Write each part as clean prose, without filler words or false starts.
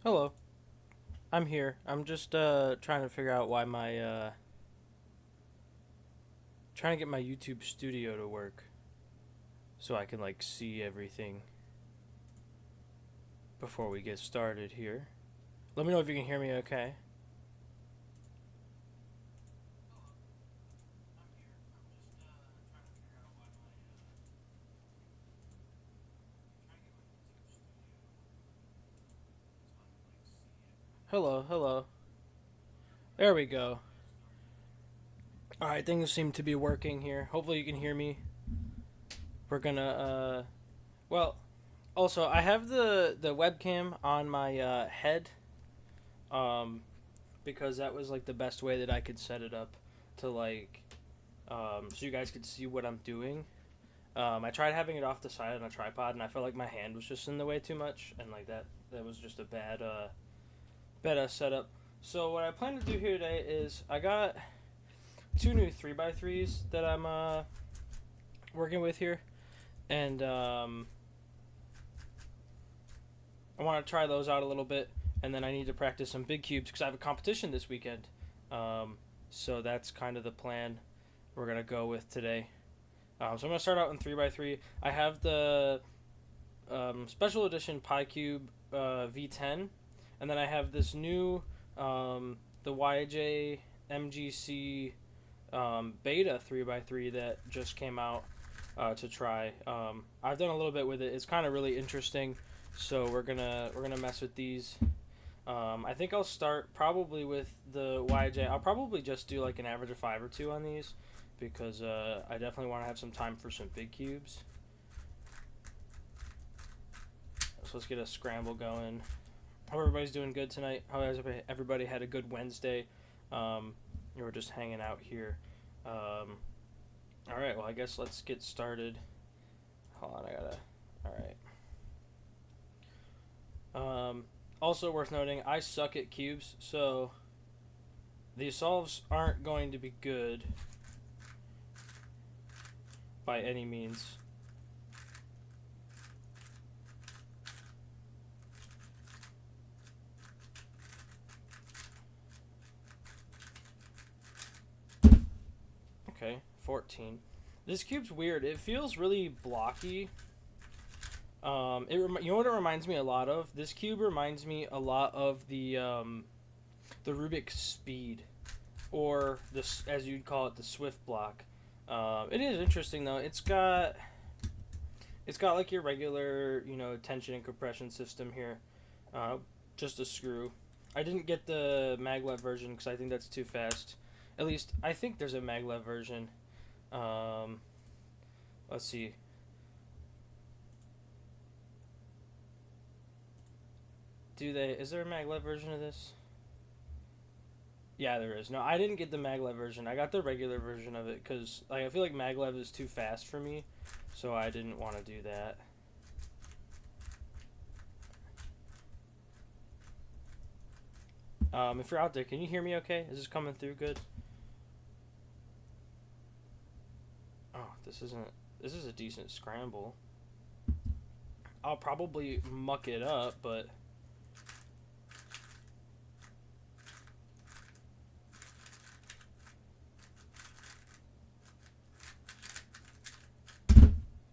Hello, I'm here. I'm just trying to figure out why my trying to get my YouTube studio to work so I can like see everything before we get started here. Let me know if you can hear me okay. Hello, hello. There we go. All right, things seem to be working here. Hopefully you can hear me. We're gonna well, also I have the webcam on my head um because that was like the best way that I could set it up to like so you guys could see what I'm doing. I tried having it off the side on a tripod, and I felt like my hand was just in the way too much, and like that was just a bad setup. So what I plan to do here today is I got two new 3x3s that I'm working with here, and I want to try those out a little bit, and then I need to practice some big cubes because I have a competition this weekend. So that's kind of the plan we're gonna go with today. So I'm gonna start out in 3x3. I have the special edition PyCube V10, and then I have this new the YJ MGC beta 3x3 that just came out to try. I've done a little bit with it. It's kind of really interesting. So we're gonna mess with these. I think I'll start probably with the YJ. I'll probably just do like an average of 5 or 2 on these because I definitely want to have some time for some big cubes. So let's get a scramble going. Hope everybody's doing good tonight. Hope everybody had a good Wednesday. We're just hanging out here. All right. Well, I guess let's get started. Hold on, I gotta. All right. Also worth noting, I suck at cubes, so these solves aren't going to be good by any means. Okay, 14. This cube's weird. It feels really blocky. You know what it reminds me a lot of? This cube reminds me a lot of the Rubik Speed, or this, as you'd call it, the Swift block. It is interesting though. It's got like your regular, tension and compression system here. Uh, just a screw. I didn't get the maglev version because I think that's too fast. At least I think there's a maglev version. Um, let's see. Is there a maglev version of this? Yeah, there is. No, I didn't get the maglev version. I got the regular version of it because I feel like maglev is too fast for me, so I didn't want to do that. If you're out there, can you hear me okay? Is this coming through good? Oh, this isn't. This is a decent scramble. I'll probably muck it up, but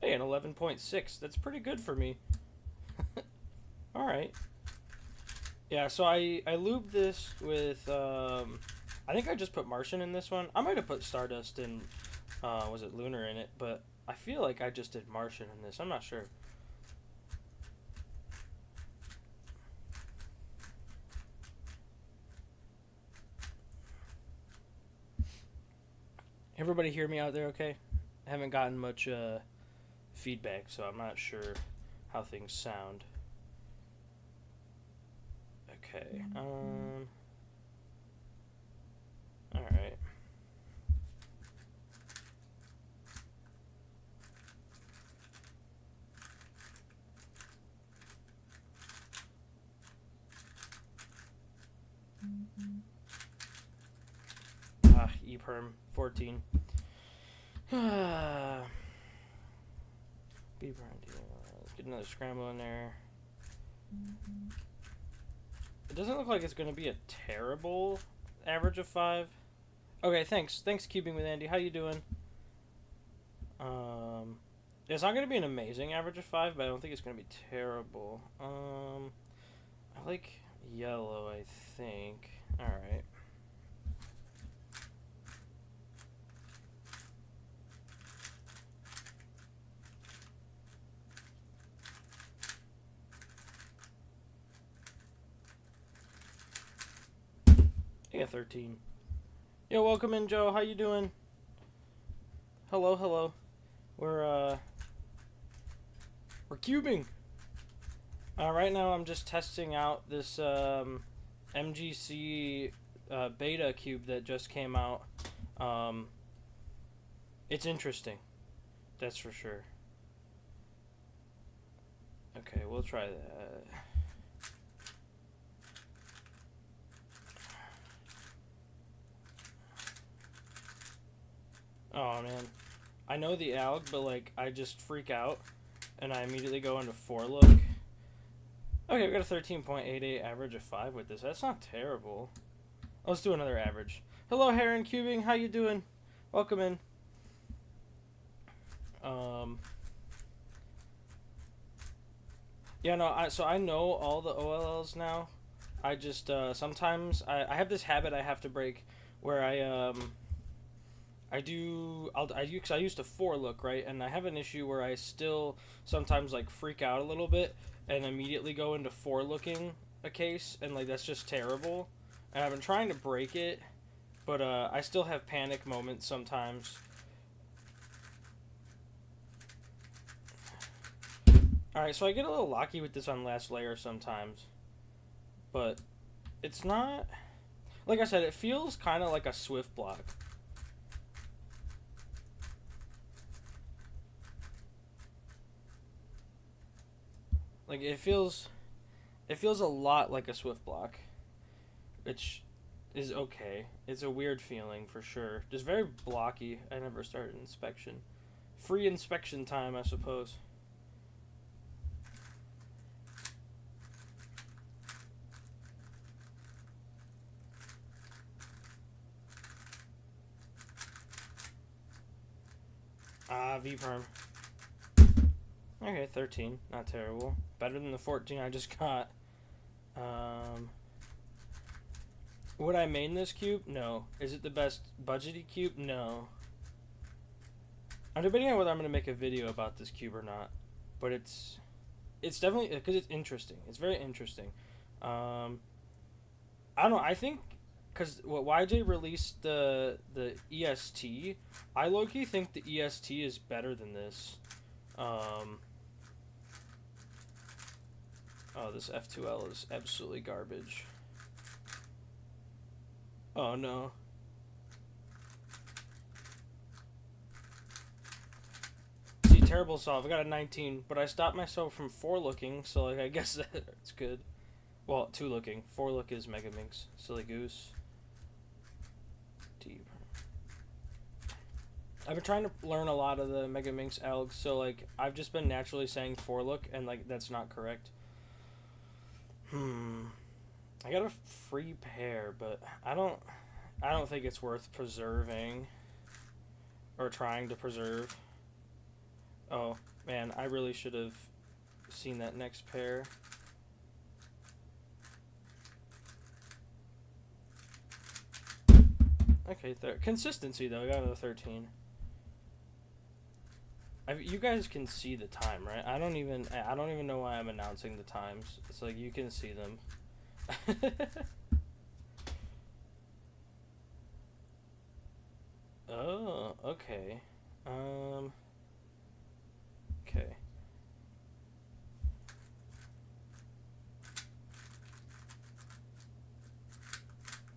hey, an 11.6. That's pretty good for me. All right. Yeah, so I lubed this with I think I just put Martian in this one. I might have put Stardust and was it Lunar in it, but I feel like I just did Martian in this. I'm not sure. Everybody hear me out there okay? I haven't gotten much feedback, so I'm not sure how things sound. Okay. Alright. EPerm 14. Let's get another scramble in there. It doesn't look like it's going to be a terrible average of 5. Okay, thanks. Thanks, Cubing with Andy. How you doing? It's not going to be an amazing average of 5, but I don't think it's going to be terrible. I like yellow, I think. Alright. Yeah, 13. Yo, welcome in, Joe. How you doing? Hello, hello. We're cubing. Right now I'm just testing out this MGC beta cube that just came out. It's interesting. That's for sure. Okay, we'll try that. Oh man, I know the alg, but like I just freak out, and I immediately go into 4 look. Okay, we got a 13.88 average of 5 with this. That's not terrible. Let's do another average. Hello, Heron Cubing. How you doing? Welcome in. Yeah, no. So I know all the OLLs now. I just sometimes I have this habit I have to break where I used to 4 look, right, and I have an issue where I still sometimes like freak out a little bit and immediately go into 4 looking a case, and like that's just terrible. And I've been trying to break it, but I still have panic moments sometimes. Alright, so I get a little lucky with this on last layer sometimes, but it's not, like I said, it feels kind of like a Swift block. Like it feels a lot like a Swift block, which is okay. It's a weird feeling for sure. Just very blocky. I never started inspection. Free inspection time, I suppose. V-perm. Okay, 13. Not terrible. Better than the 14 I just got. Would I main this cube? No. Is it the best budgety cube? No. I'm debating on whether I'm going to make a video about this cube or not. But it's definitely, because it's interesting. It's very interesting. I don't know. I think, because what YJ released the EST, I low-key think the EST is better than this. Oh, this F2L is absolutely garbage. Oh no. See, terrible solve. I got a 19, but I stopped myself from 4 looking, so like I guess that's good. Well, 2 looking. 4 look is Mega Minx. Silly goose. Deep. I've been trying to learn a lot of the Mega Minx algs, so like I've just been naturally saying 4 look, and like that's not correct. I got a free pair, but I don't think it's worth preserving or trying to preserve. Oh man, I really should have seen that next pair. Okay, consistency though. I got another 13. You guys can see the time, right? I don't even know why I'm announcing the times. It's like you can see them. Oh. Okay. Okay.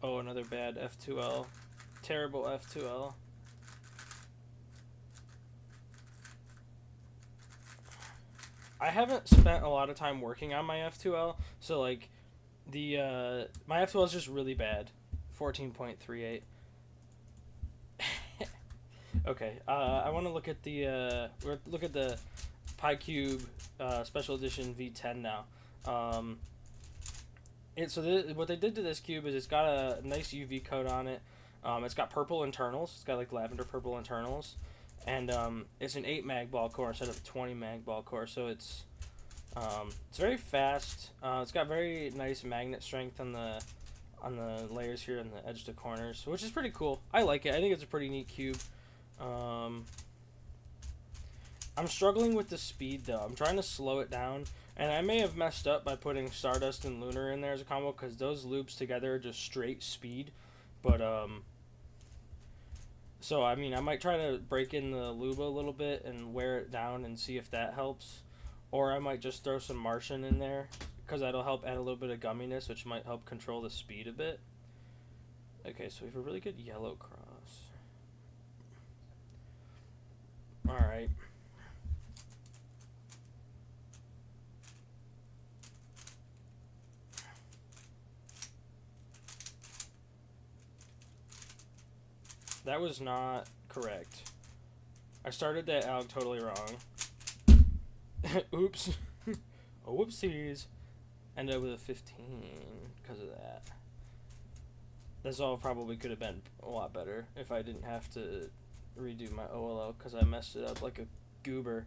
Oh, another bad F2L. Terrible F2L. I haven't spent a lot of time working on my F2L, so like my F2L is just really bad. 14.38. Okay. I want to look at the PyCube Special Edition V10 now. What they did to this cube is it's got a nice UV coat on it. It's got purple internals. It's got like lavender purple internals, and it's an 8 mag ball core instead of a 20 mag ball core. So it's very fast. It's got very nice magnet strength on the layers here and the edge to corners, which is pretty cool. I like it. I think it's a pretty neat cube. I'm struggling with the speed though. I'm trying to slow it down, and I may have messed up by putting Stardust and Lunar in there as a combo because those loops together are just straight speed. But so I mean, I might try to break in the lube a little bit and wear it down and see if that helps, or I might just throw some Martian in there because that'll help add a little bit of gumminess, which might help control the speed a bit. Okay, so we have a really good yellow cross. All right. That was not correct. I started that alg totally wrong. Oops. Oh, whoopsies. Ended up with a 15 because of that. This all probably could have been a lot better if I didn't have to redo my OLL because I messed it up like a goober.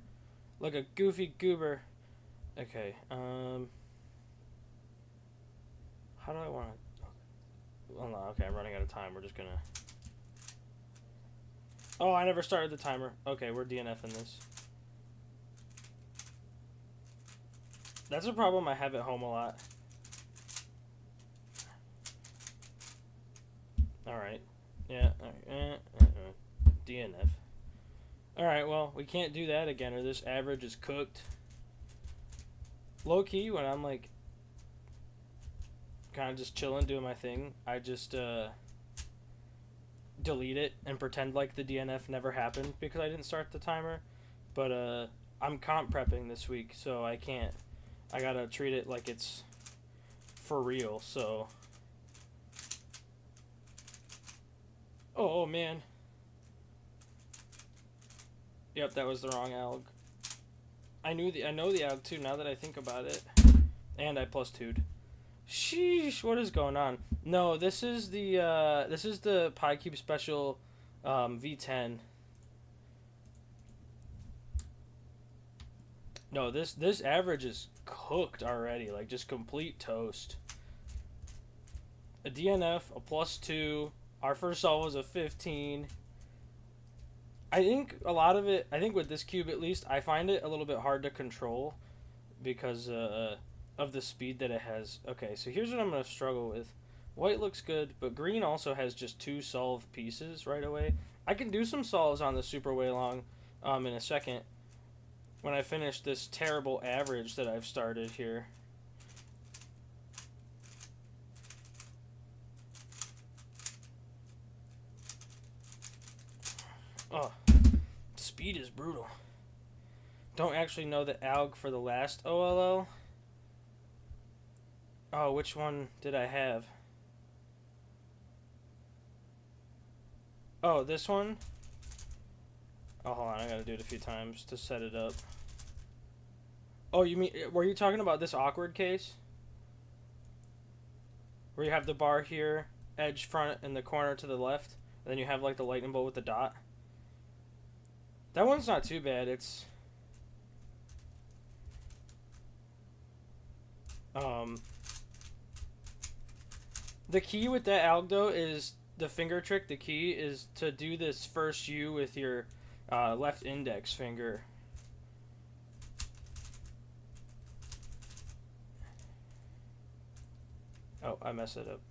Like a goofy goober. Okay, how do I want to... Oh, no, okay, I'm running out of time. We're just gonna... Oh, I never started the timer. Okay, we're DNFing this. That's a problem I have at home a lot. Alright. Yeah, alright. DNF. Alright, well, we can't do that again, or this average is cooked. Low key, when I'm like kind of just chilling, doing my thing, I just delete it and pretend like the DNF never happened because I didn't start the timer. But I'm comp prepping this week, so I can't. I gotta treat it like it's for real. So, oh man. Yep, that was the wrong alg. I know the alg too. Now that I think about it, and I plus 2'd. Sheesh, what is going on? No, this is the PyCube Special V10. No, this average is cooked already, like just complete toast. A DNF, a plus 2. Our first solve was a 15. I think a lot of it, I think with this cube at least, I find it a little bit hard to control because of the speed that it has. Okay, so here's what I'm going to struggle with. White looks good, but green also has just 2 solve pieces right away. I can do some solves on the super way long in a second when I finish this terrible average that I've started here. Oh, speed is brutal. Don't actually know the alg for the last OLL. Oh, which one did I have? Oh, this one? Oh, hold on, I gotta do it a few times to set it up. Oh, you mean, were you talking about this awkward case? Where you have the bar here, edge front, and the corner to the left, and then you have like the lightning bolt with the dot? That one's not too bad, it's... The key with that alg though is the finger trick. The key is to do this first U with your left index finger. Oh, I messed it up.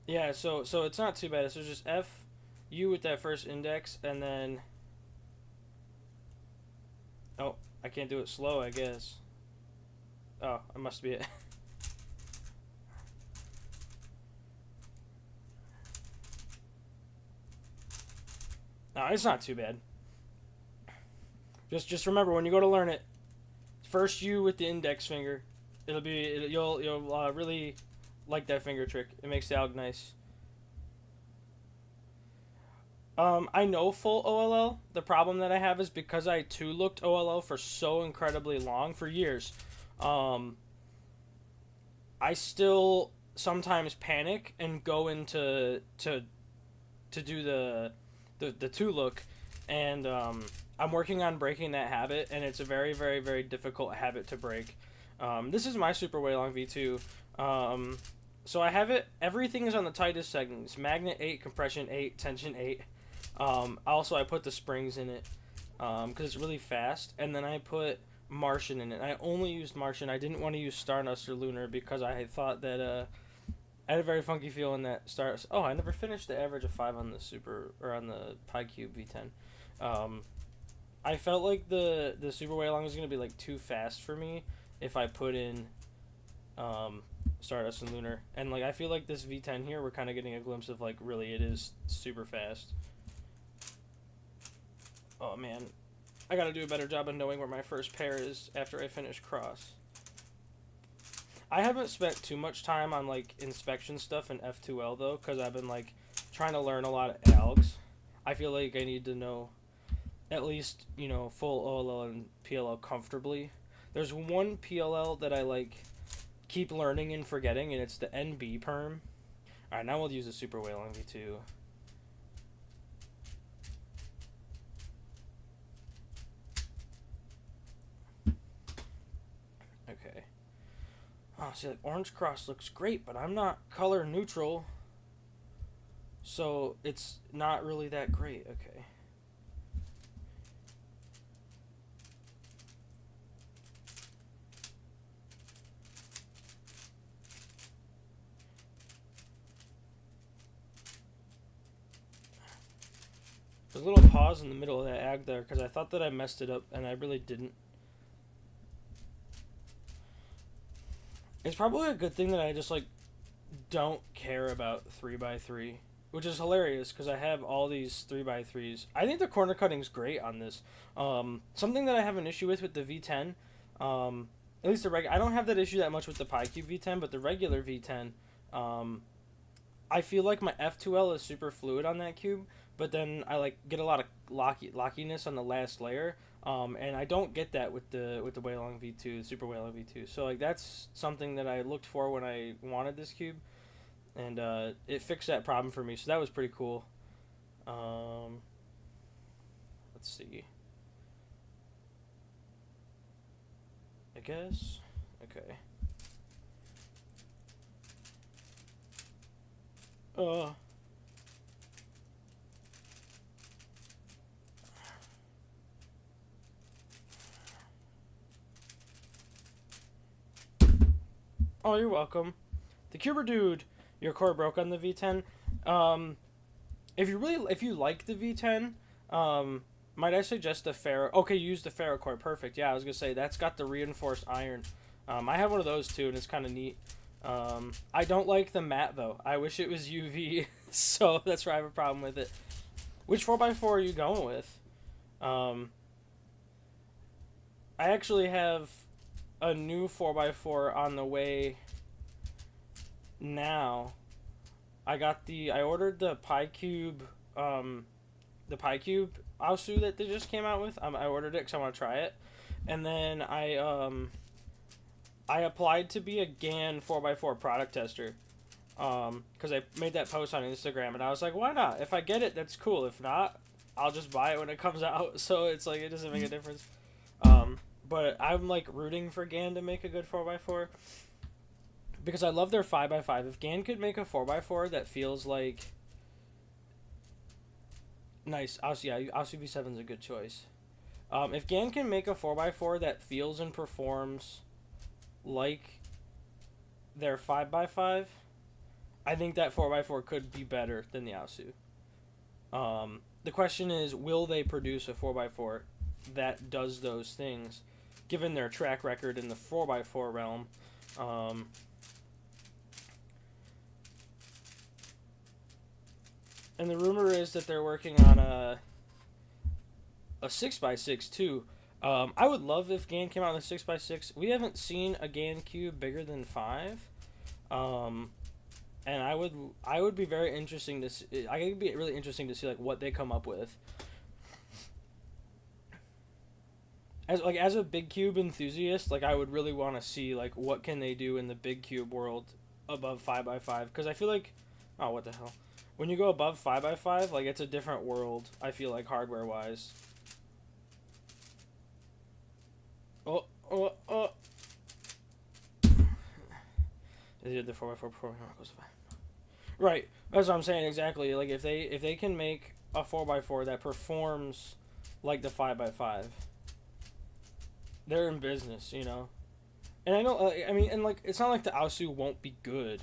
Yeah, so it's not too bad. So just F, U with that first index, and then... Oh, I can't do it slow, I guess. Oh, it must be it. No, it's not too bad. Just remember, when you go to learn it, first U with the index finger. You'll really like that finger trick. It makes the alg nice. I know full OLL. The problem that I have is because I too looked OLL for so incredibly long, for years. I still sometimes panic and go into to do the two look, and I'm working on breaking that habit, and it's a very, very, very difficult habit to break. This is my super way long V2. So I have it. Everything is on the tightest settings: magnet 8, compression 8, tension 8. Also, I put the springs in it because it's really fast, and then I put Martian in it. I only used Martian. I didn't want to use Stardust or Lunar because I thought that I had a very funky feeling that Stardust. Oh, I never finished the average of 5 on the super or on the Pi Cube V10. I felt like the super way long was gonna be like too fast for me if I put in Stardust and Lunar, and like I feel like this V10 here, we're kind of getting a glimpse of like really it is super fast. Oh man, I gotta do a better job of knowing where my first pair is after I finish cross. I haven't spent too much time on like inspection stuff in F2L though, because I've been like trying to learn a lot of algs. I feel like I need to know at least, you know, full OLL and PLL comfortably. There's one PLL that I like keep learning and forgetting, and it's the NB perm. Alright, now we'll use a super way long V2. Okay. Oh, see, like orange cross looks great, but I'm not color neutral, so it's not really that great. Okay. There's a little pause in the middle of that ag there because I thought that I messed it up, and I really didn't. It's probably a good thing that I just like don't care about 3x3, which is hilarious because I have all these 3x3s. I think the corner cutting's great on this. Something that I have an issue with the V10, at least I don't have that issue that much with the Pi Cube V10, but the regular V10, I feel like my F2L is super fluid on that cube, but then I like get a lot of lockiness on the last layer. And I don't get that with the Waylong V2, Super Waylong V2. So like that's something that I looked for when I wanted this cube, and it fixed that problem for me. So that was pretty cool. Let's see. I guess. Okay. Oh, you're welcome. The Cuber dude, your core broke on the V10. If you like the V10, might I suggest the ferro? Okay, you use the ferro core. Perfect. Yeah, I was gonna say that's got the reinforced iron. I have one of those too, and it's kind of neat. I don't like the matte though. I wish it was UV, so that's where I have a problem with it. Which 4x4 are you going with? I actually have a new 4x4 on the way now. I ordered the Pi Cube Aosu that they just came out with. I ordered it because I want to try it, and then I applied to be a GAN 4x4 product tester, because I made that post on Instagram, and I was like, why not? If I get it, that's cool. If not, I'll just buy it when it comes out. So it's like it doesn't make a difference. But I'm like rooting for GAN to make a good 4x4 because I love their 5x5. If GAN could make a 4x4 that feels like nice, Aosu V7 is a good choice. If GAN can make a 4x4 that feels and performs like their 5x5, I think that 4x4 could be better than the Aosu. The question is, will they produce a 4x4 that does those things, given their track record in the 4x4 realm? And the rumor is that they're working on a 6x6 too. I would love if GAN came out in a 6x6. We haven't seen a GAN cube bigger than 5. And I would be very interesting to see. I think it'd be really interesting to see like what they come up with. As a big cube enthusiast, like I would really want to see like what can they do in the big cube world above 5x5, because I feel like, oh, what the hell, when you go above 5x5, like it's a different world. I feel like hardware wise. Oh. They did the 4x4 before it goes to 5. Right, that's what I'm saying exactly. Like if they can make a 4x4 that performs like the 5x5, they're in business, you know. And I know, I mean, and like it's not like the Aosu won't be good,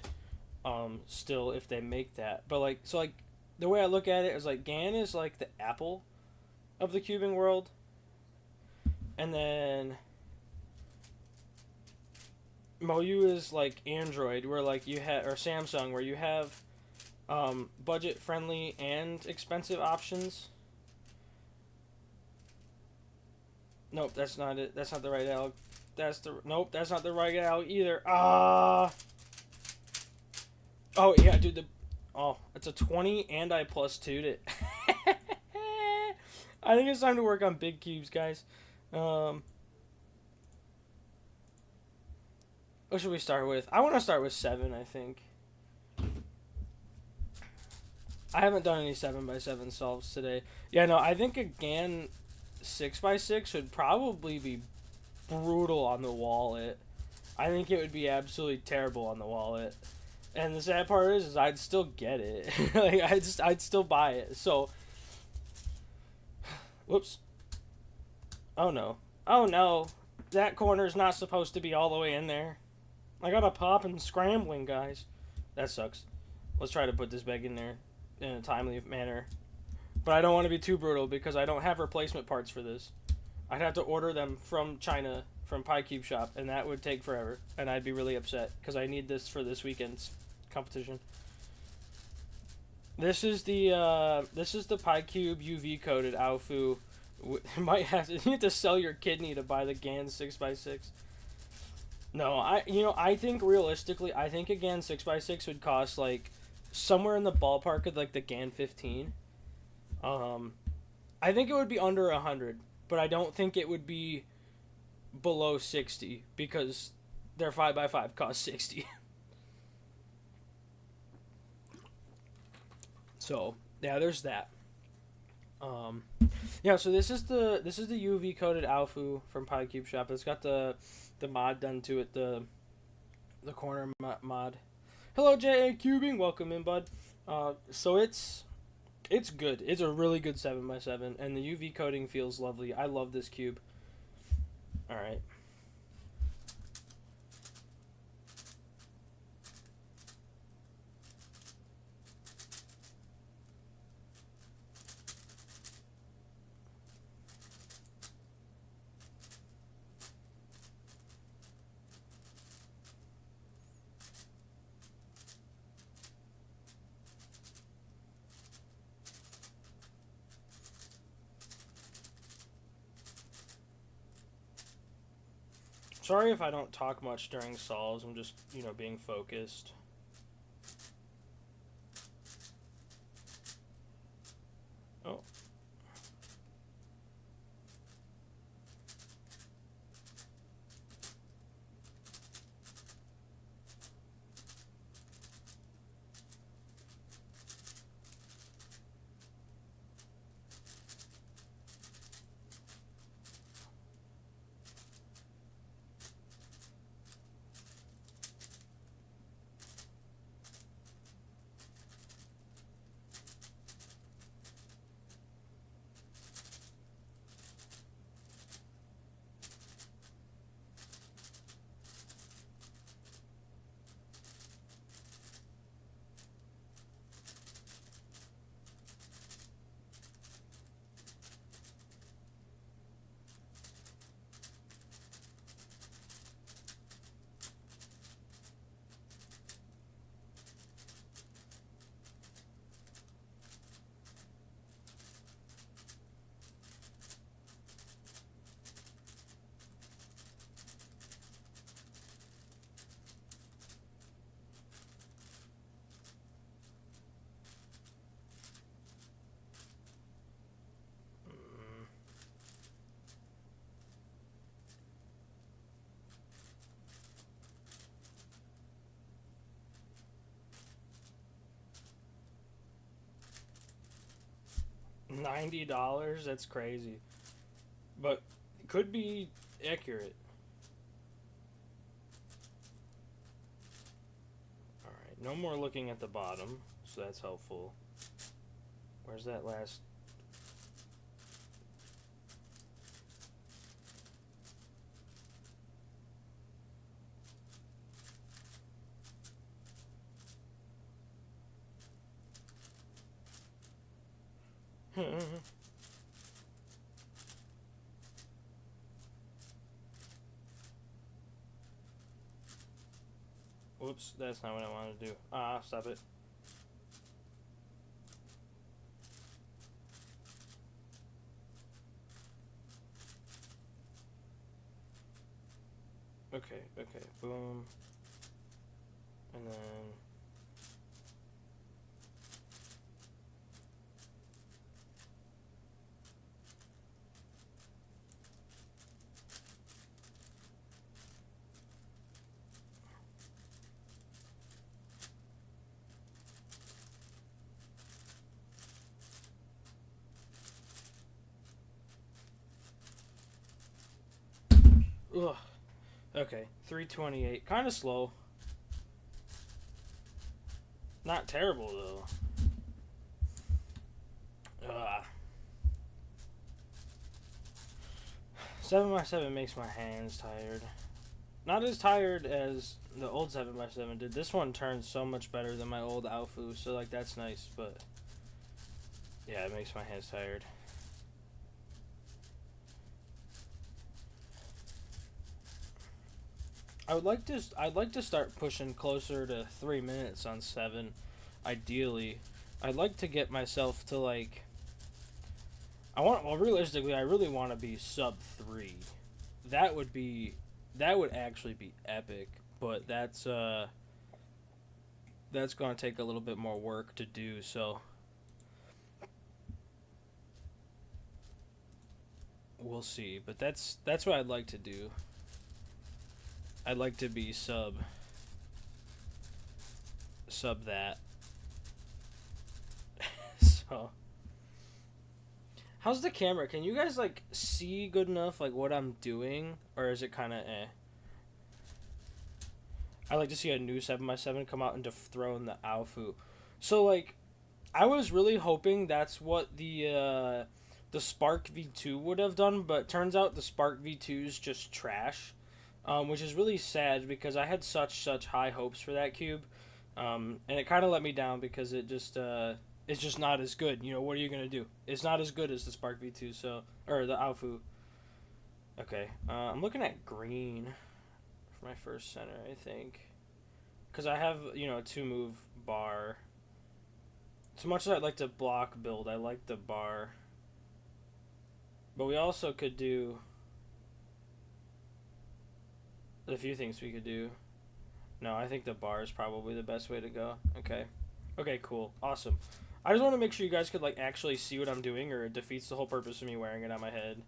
still if they make that. But like, so like, the way I look at it is like GAN is like the Apple of the cubing world, and then Moyu is like Android, where like you have, or Samsung, where you have budget friendly and expensive options. Nope, that's not it. That's not the right L. Nope, that's not the right L either. Oh yeah, dude. It's a 20 and I plus 2'd it. I think it's time to work on big cubes, guys. What should we start with? I want to start with 7, I think. I haven't done any 7x7 solves today. Yeah, no, I think a GAN 6x6 would probably be brutal on the wallet. I think it would be absolutely terrible on the wallet. And the sad part is I'd still get it. Like I'd still buy it. So, whoops. Oh no. That corner's not supposed to be all the way in there. I gotta pop and scrambling, guys. That sucks. Let's try to put this back in there in a timely manner. But I don't want to be too brutal because I don't have replacement parts for this. I'd have to order them from China, from PyCube Shop, and that would take forever. And I'd be really upset because I need this for this weekend's competition. This is the PyCube UV coated Aofu. You have to sell your kidney to buy the GAN 6x6. No, I think realistically, I think a GAN 6x6 would cost like somewhere in the ballpark of like the GAN 15. I think it would be under 100, but I don't think it would be below 60 because their 5x5 cost 60. So yeah, there's that. Yeah, so this is the UV coated Aofu from PyCube Shop. It's got the mod done to it, the corner mod. Hello, JA Cubing, welcome in, bud. So it's good. It's a really good 7x7, and the UV coating feels lovely. I love this cube. All right. Sorry if I don't talk much during solves. I'm just, being focused. Oh. $90? That's crazy. But it could be accurate. Alright, no more looking at the bottom, so that's helpful. Where's that last... Whoops, that's not what I wanted to do. Stop it. Okay, boom. And then... Ugh. Okay, 328. Kind of slow. Not terrible, though. Ugh. 7x7 makes my hands tired. Not as tired as the old 7x7 did. This one turns so much better than my old Alfu, so like that's nice, but yeah, it makes my hands tired. I'd like to start pushing closer to 3 minutes on 7, ideally. I'd like to get myself to like realistically I really want to be sub 3. That would actually be epic, but that's going to take a little bit more work to do, so we'll see. But that's what I'd like to do. I'd like to be sub that. So how's the camera? Can you guys like see good enough like what I'm doing, or is it kind of eh? I like to see a new 7x7 come out and dethrone the Alfu. So like I was really hoping that's what the Spark V2 would have done, but turns out the Spark V2 is just trash. Which is really sad because I had such high hopes for that cube, and it kind of let me down because it's just not as good. You know, what are you gonna do? It's not as good as the Spark V2, or the Alfu. Okay, I'm looking at green for my first center, I think, because I have a 2-move bar. As much as I'd like to block build, I like the bar, but we also could do. There's a few things we could do. No, I think the bar is probably the best way to go. Okay. Okay, cool. Awesome. I just want to make sure you guys could, like, actually see what I'm doing, or it defeats the whole purpose of me wearing it on my head.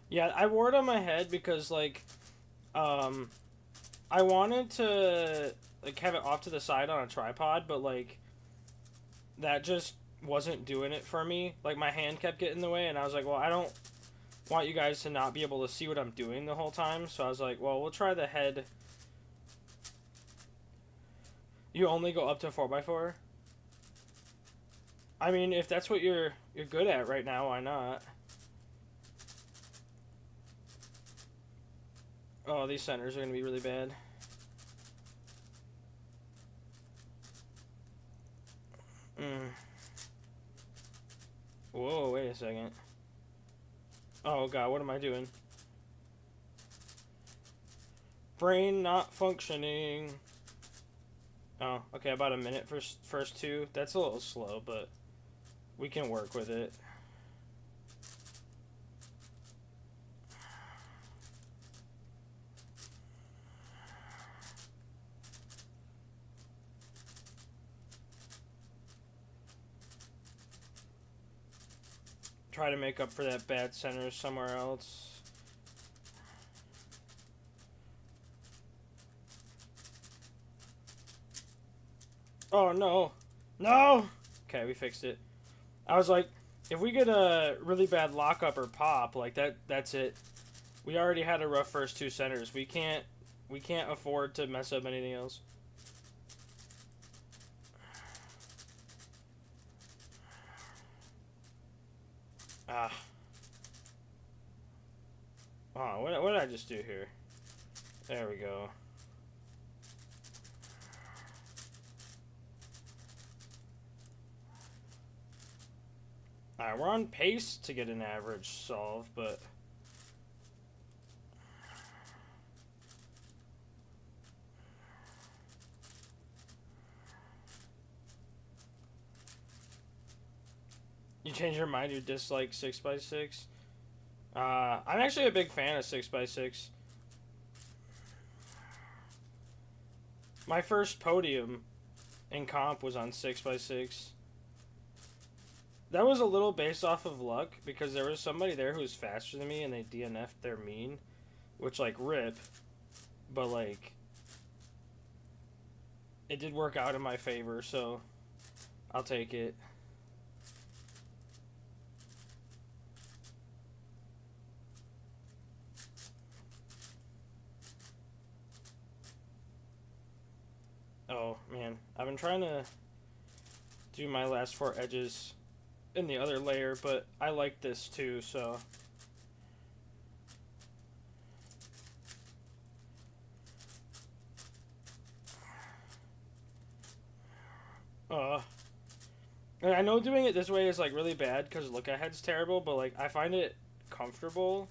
Yeah, I wore it on my head because, like, I wanted to, like, have it off to the side on a tripod, but, like, that just wasn't doing it for me. Like, my hand kept getting in the way, and I was like, well, I don't want you guys to not be able to see what I'm doing the whole time, so I was like, well, we'll try the head. You only go up to 4x4? I mean, if that's what you're good at right now, why not? Oh, these centers are gonna be really bad. Whoa, wait a second. Oh god, what am I doing? Brain not functioning. Oh, okay, about a minute for first 2. That's a little slow, but we can work with it. Try to make up for that bad center somewhere else. Oh no. No! Okay, we fixed it. I was like, if we get a really bad lockup or pop, like that's it. We already had a rough first two centers. We can't afford to mess up anything else. Ah. Oh, what did I just do here? There we go. Alright, we're on pace to get an average solve, but... You change your mind, you dislike 6x6? I'm actually a big fan of 6x6. My first podium in comp was on 6x6. That was a little based off of luck, because there was somebody there who was faster than me and they DNF'd their mean, which, like, rip, but, like, it did work out in my favor, so I'll take it. Oh, man. I've been trying to do my last 4 edges in the other layer, but I like this too, so... And I know doing it this way is, like, really bad because look ahead's terrible, but, like, I find it comfortable.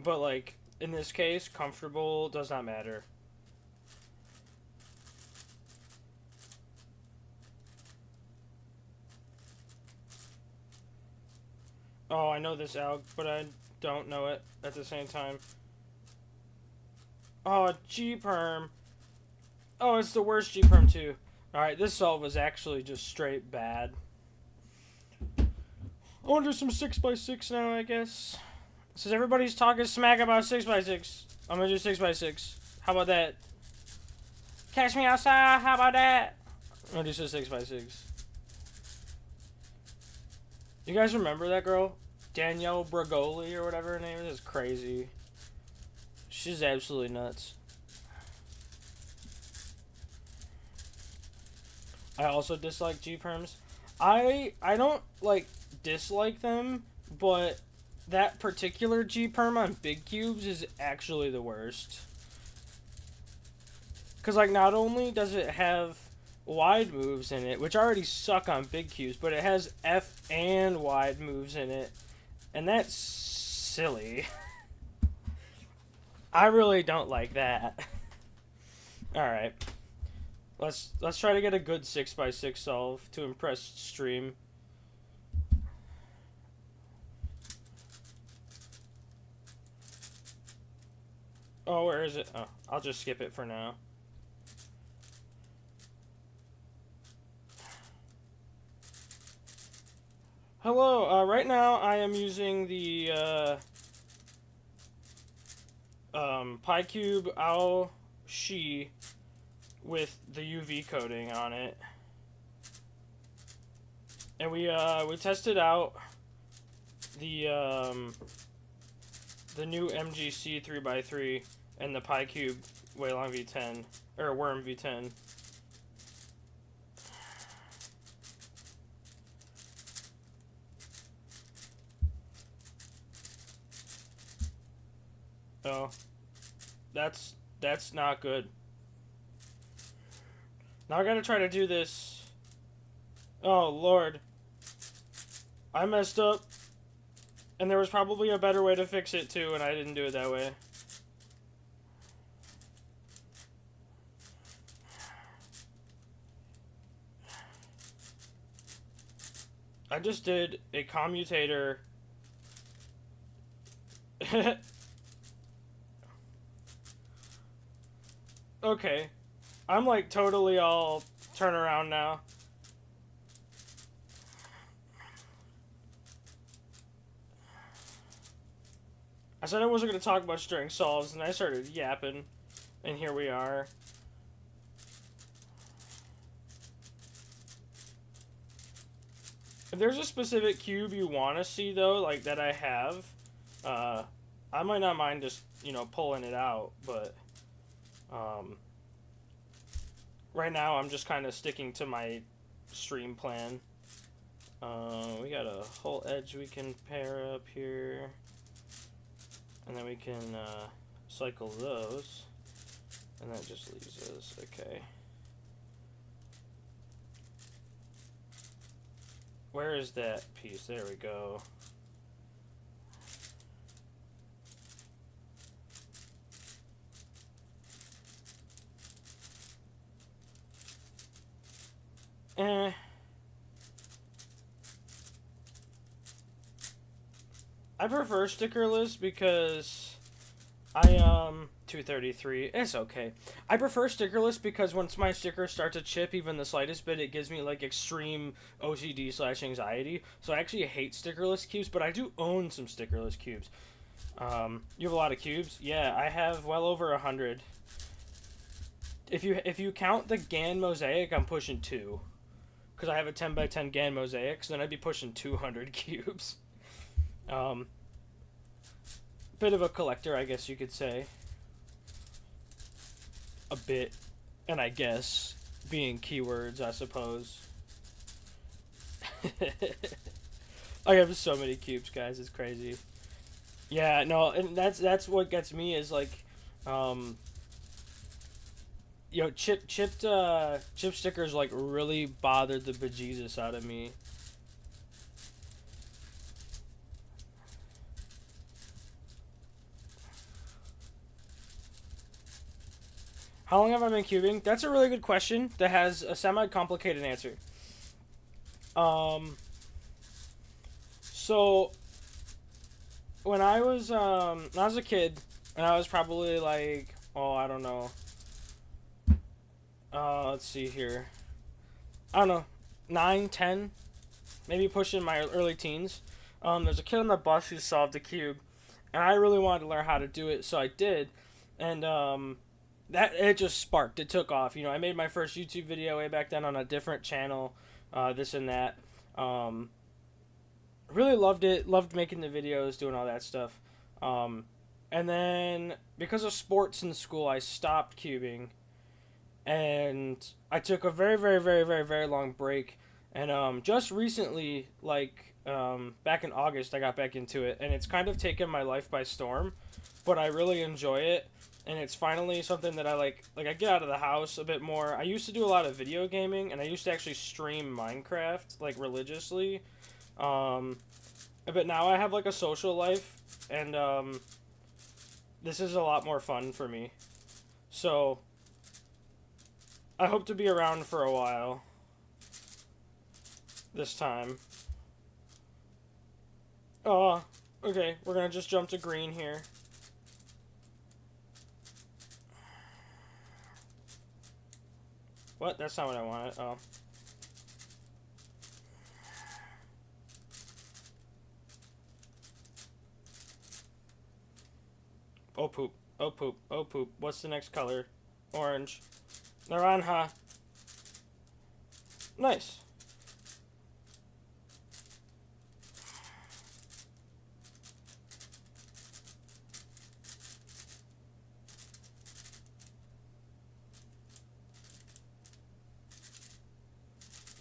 But, like, in this case, comfortable does not matter. Oh, I know this alg, but I don't know it at the same time. Oh, G-perm. Oh, it's the worst G-perm too. Alright, this solve was actually just straight bad. I want to do some 6x6 now, I guess. Since everybody's talking smack about 6x6, I'm gonna do 6x6. How about that? Catch me outside, how about that? I'm gonna do some 6x6. You guys remember that girl? Danielle Bragoli or whatever her name is? It's crazy. She's absolutely nuts. I also dislike G-perms. I don't, like, dislike them, but that particular G-perm on big cubes is actually the worst. Because, like, not only does it have wide moves in it, which already suck on big cubes, but it has F and wide moves in it. And that's silly. I really don't like that. Alright. Let's try to get a good 6x6 solve to impress stream. Oh, where is it? Oh, I'll just skip it for now. Hello, right now I am using the PyCube Ao Shi with the UV coating on it. And we tested out the new MGC 3x3 and the PyCube Waylon V10 or Worm V10. Oh, that's not good. Now I gotta try to do this. Oh, Lord. I messed up. And there was probably a better way to fix it, too, and I didn't do it that way. I just did a commutator. Okay. I'm like totally all turn around now. I said I wasn't going to talk much during solves, and I started yapping. And here we are. If there's a specific cube you want to see though, like that I have, I might not mind just pulling it out, but right now I'm just kind of sticking to my stream plan. We got a whole edge we can pair up here, and then we can cycle those, and that just leaves us okay. Where is that piece? There we go. I prefer stickerless because 233. It's okay. I prefer stickerless because once my stickers start to chip even the slightest bit, it gives me like extreme OCD/anxiety. So I actually hate stickerless cubes, but I do own some stickerless cubes. You have a lot of cubes? Yeah, I have well over 100. If you count the GAN mosaic, I'm pushing 2. Because I have a 10 by 10 GAN mosaic, so then I'd be pushing 200 cubes. Bit of a collector, I guess you could say. A bit, and I guess being keywords, I suppose. I have so many cubes, guys. It's crazy. Yeah, no, and that's what gets me is like, chip stickers like really bothered the bejesus out of me. How long have I been cubing? That's a really good question that has a semi-complicated answer. So when I was a kid, and I was probably like, I don't know. Let's see here. I don't know, 9, 10, maybe pushing my early teens. There's a kid on the bus who solved the cube, and I really wanted to learn how to do it, so I did, and that it just sparked. It took off. I made my first YouTube video way back then on a different channel, this and that. Really loved it. Loved making the videos, doing all that stuff. And then because of sports in school, I stopped cubing, and I took a very, very, very, very, very long break. And just recently, like back in August, I got back into it, and it's kind of taken my life by storm. But I really enjoy it. And it's finally something that I like I get out of the house a bit more. I used to do a lot of video gaming, and I used to actually stream Minecraft like religiously. But now I have like a social life, and this is a lot more fun for me. So I hope to be around for a while this time. Okay, we're gonna just jump to green here. What? That's not what I wanted. Oh. Oh poop. Oh poop. Oh poop. What's the next color? Orange. Naranja. Nice.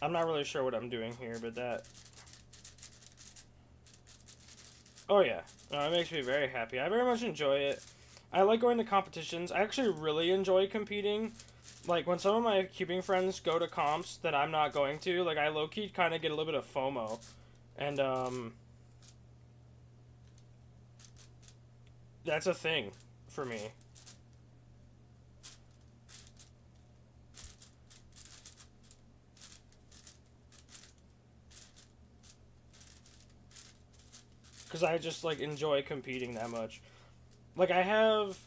I'm not really sure what I'm doing here, but that... Oh yeah. No, it makes me very happy. I very much enjoy it. I like going to competitions. I actually really enjoy competing. Like, when some of my cubing friends go to comps that I'm not going to, like, I low-key kind of get a little bit of FOMO. And, that's a thing for me. Because I just, like, enjoy competing that much. Like, I have...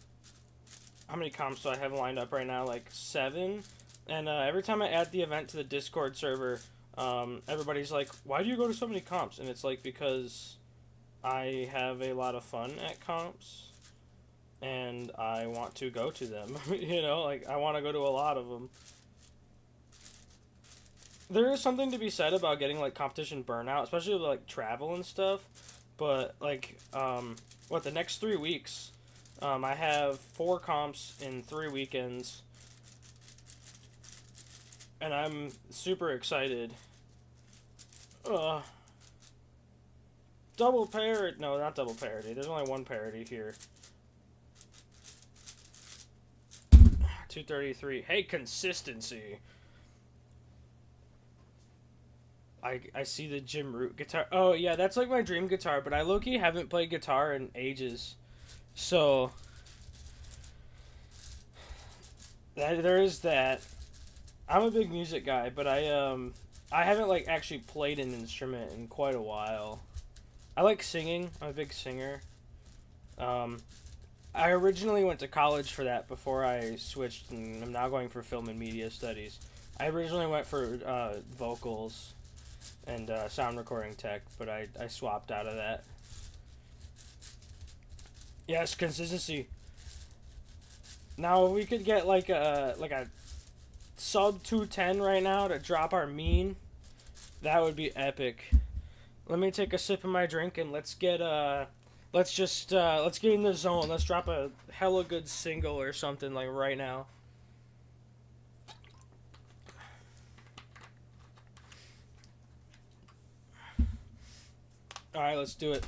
How many comps do I have lined up right now? Like, 7. And every time I add the event to the Discord server, everybody's like, why do you go to so many comps? And it's like, because I have a lot of fun at comps. And I want to go to them. Like, I want to go to a lot of them. there is something to be said about getting like competition burnout, especially with like travel and stuff. But like, the next 3 weeks, I have 4 comps in 3 weekends, and I'm super excited. Uh, double parity? No, not double parity. There's only one parity here. 233. Hey, consistency. I see the Jim Root guitar. Oh, yeah, that's like my dream guitar, but I low-key haven't played guitar in ages. So, there is that. I'm a big music guy, but I haven't like actually played an instrument in quite a while. I like singing. I'm a big singer. Um, I originally went to college for that before I switched, and I'm now going for film and media studies. I originally went for vocals and sound recording tech, but I swapped out of that. Yes, consistency. Now if we could get like a sub 210 right now to drop our mean, that would be epic. Let me take a sip of my drink and let's get let's get in the zone. Let's drop a hella good single or something like right now. All right, let's do it.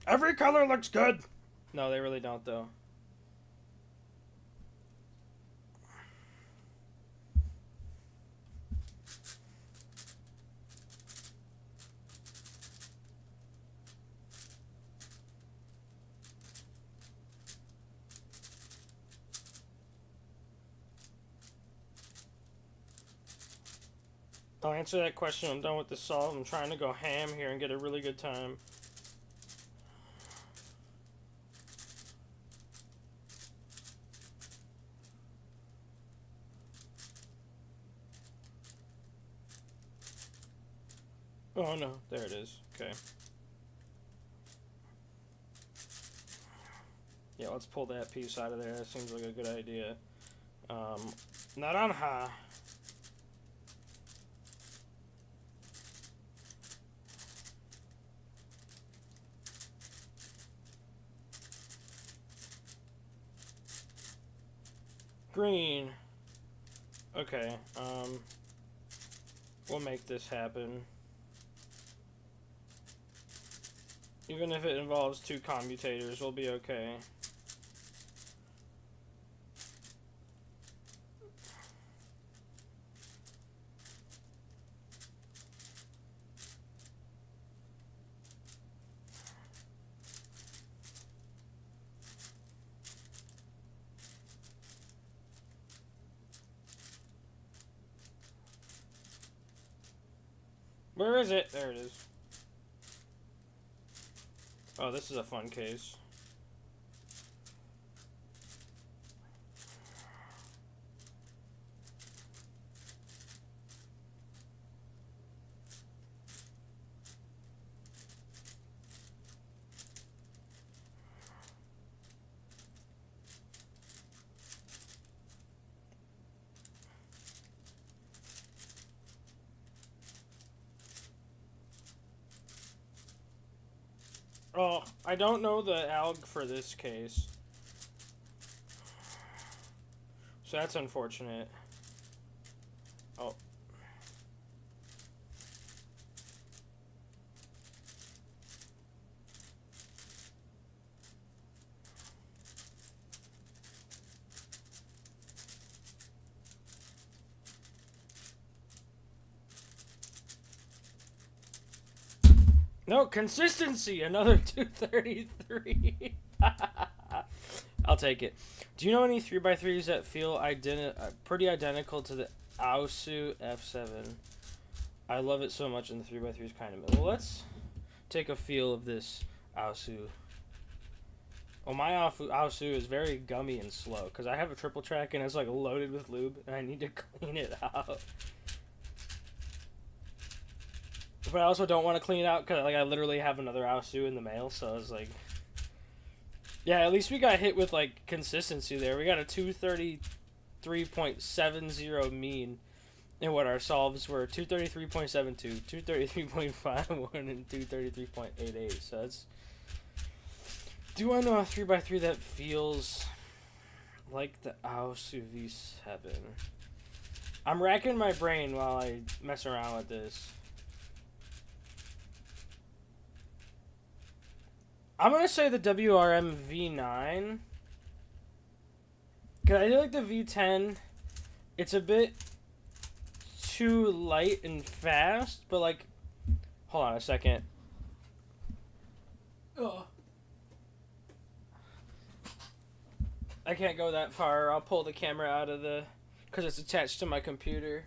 Every color looks good. No, they really don't though. I'll answer that question. I'm done with the salt. I'm trying to go ham here and get a really good time. Oh no, there it is. Okay. Yeah, let's pull that piece out of there. That seems like a good idea. Naranja. Green. Okay, we'll make this happen. Even if it involves 2 commutators, we'll be okay. Where is it? There it is. Oh, this is a fun case. Oh, I don't know the alg for this case. So that's unfortunate. Oh. No, consistency! Another 233. I'll take it. Do you know any 3x3s that feel pretty identical to the Aosu F7? I love it so much, and the 3x3 is kind of... Well, let's take a feel of this Aosu. Oh, my Aosu is very gummy and slow, because I have a triple track, and it's like loaded with lube, and I need to clean it out. But I also don't want to clean it out because like I literally have another Aosu in the mail, so I was like, yeah, at least we got hit with like consistency there. We got a 230 233.70 mean. And what our solves were 233.72, 233.51, and 233.88. So that's. Do I know a 3x3 that feels like the HOF V7? I'm racking my brain while I mess around with this. I'm going to say the WRM V9. Because I feel like the V10, it's a bit too light and fast, but like, hold on a second. Ugh. I can't go that far. I'll pull the camera out of the, because it's attached to my computer.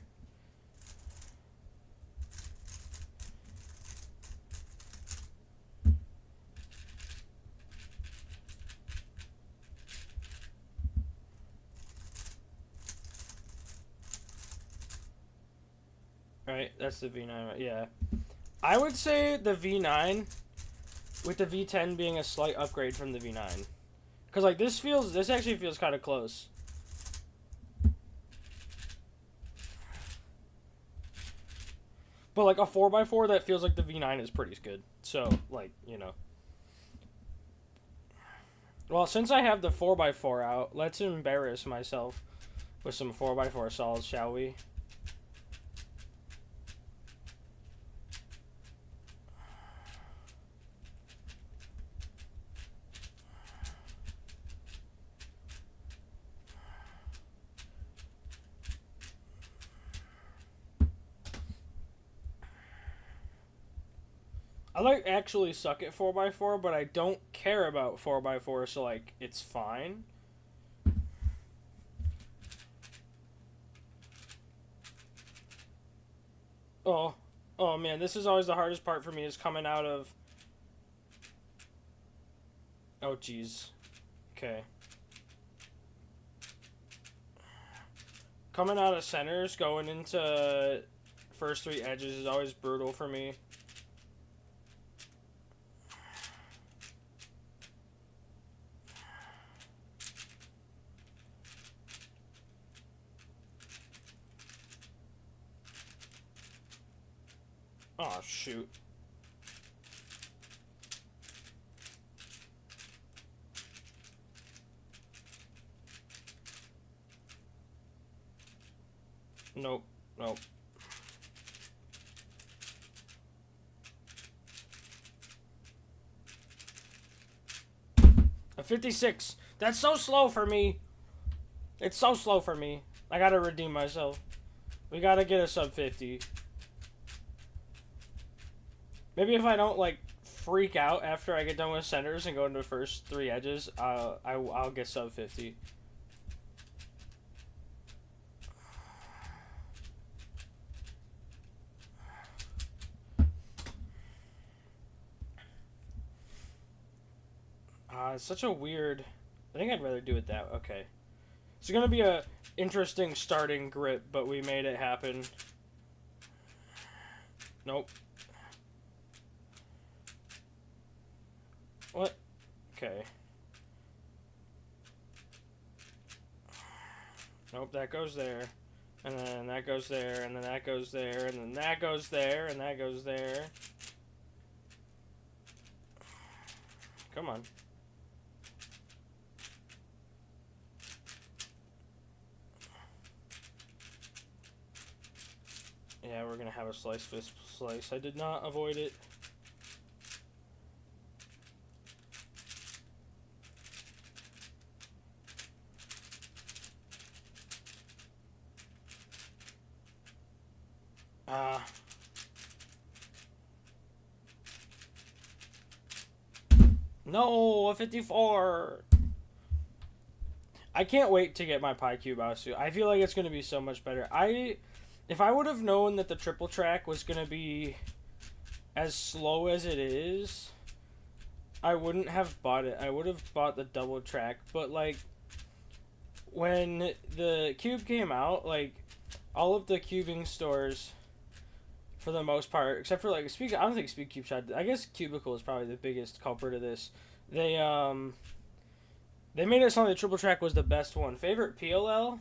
Right, that's the V9, right? Yeah. I would say the V9, with the V10 being a slight upgrade from the V9. Because, like, this actually feels kind of close. But, like, a 4x4 that feels like the V9 is pretty good. So, like, you know. Well, since I have the 4x4 out, let's embarrass myself with some 4x4 solids, shall we? I like actually suck at 4x4, but I don't care about 4x4, so like it's fine. Oh man, this is always the hardest part for me, is coming out of. Oh jeez. Okay. Coming out of centers, going into first three edges is always brutal for me. Oh, shoot. Nope. A 56. That's so slow for me. It's so slow for me. I gotta redeem myself. We gotta get a sub 50. Maybe if I don't, like, freak out after I get done with centers and go into the first three edges, I'll get sub 50. It's such a weird. I think I'd rather do it that. Okay. It's gonna be a interesting starting grip, but we made it happen. Nope. What? Okay. Nope, that goes there. And then that goes there, and then that goes there, and then that goes there, and that goes there. Come on. Yeah, we're gonna have a slice fist slice. I did not avoid it. No, a 54. I can't wait to get my Pi Cube Asu. I feel like it's gonna be so much better. If I would have known that the triple track was going to be as slow as it is, I wouldn't have bought it. I would have bought the double track. But, like, when the Cube came out, like, all of the cubing stores, for the most part, except for, like, I don't think Speed Cube Shot, I guess Cubicle is probably the biggest culprit of this. They made it sound like the triple track was the best one. Favorite PLL?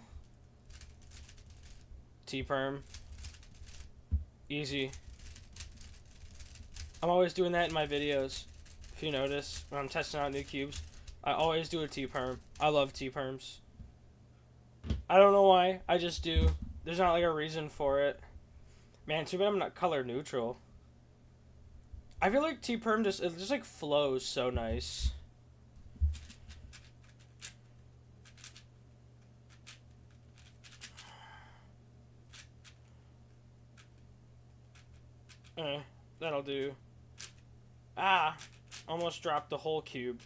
T-perm. Easy. I'm always doing that in my videos. If you notice, when I'm testing out new cubes, I always do a T-perm. I love T-perms. I don't know why. I just do. There's not like a reason for it. Man, too bad I'm not color neutral. I feel like T-perm just like flows so nice. That'll do. Ah! Almost dropped the whole cube.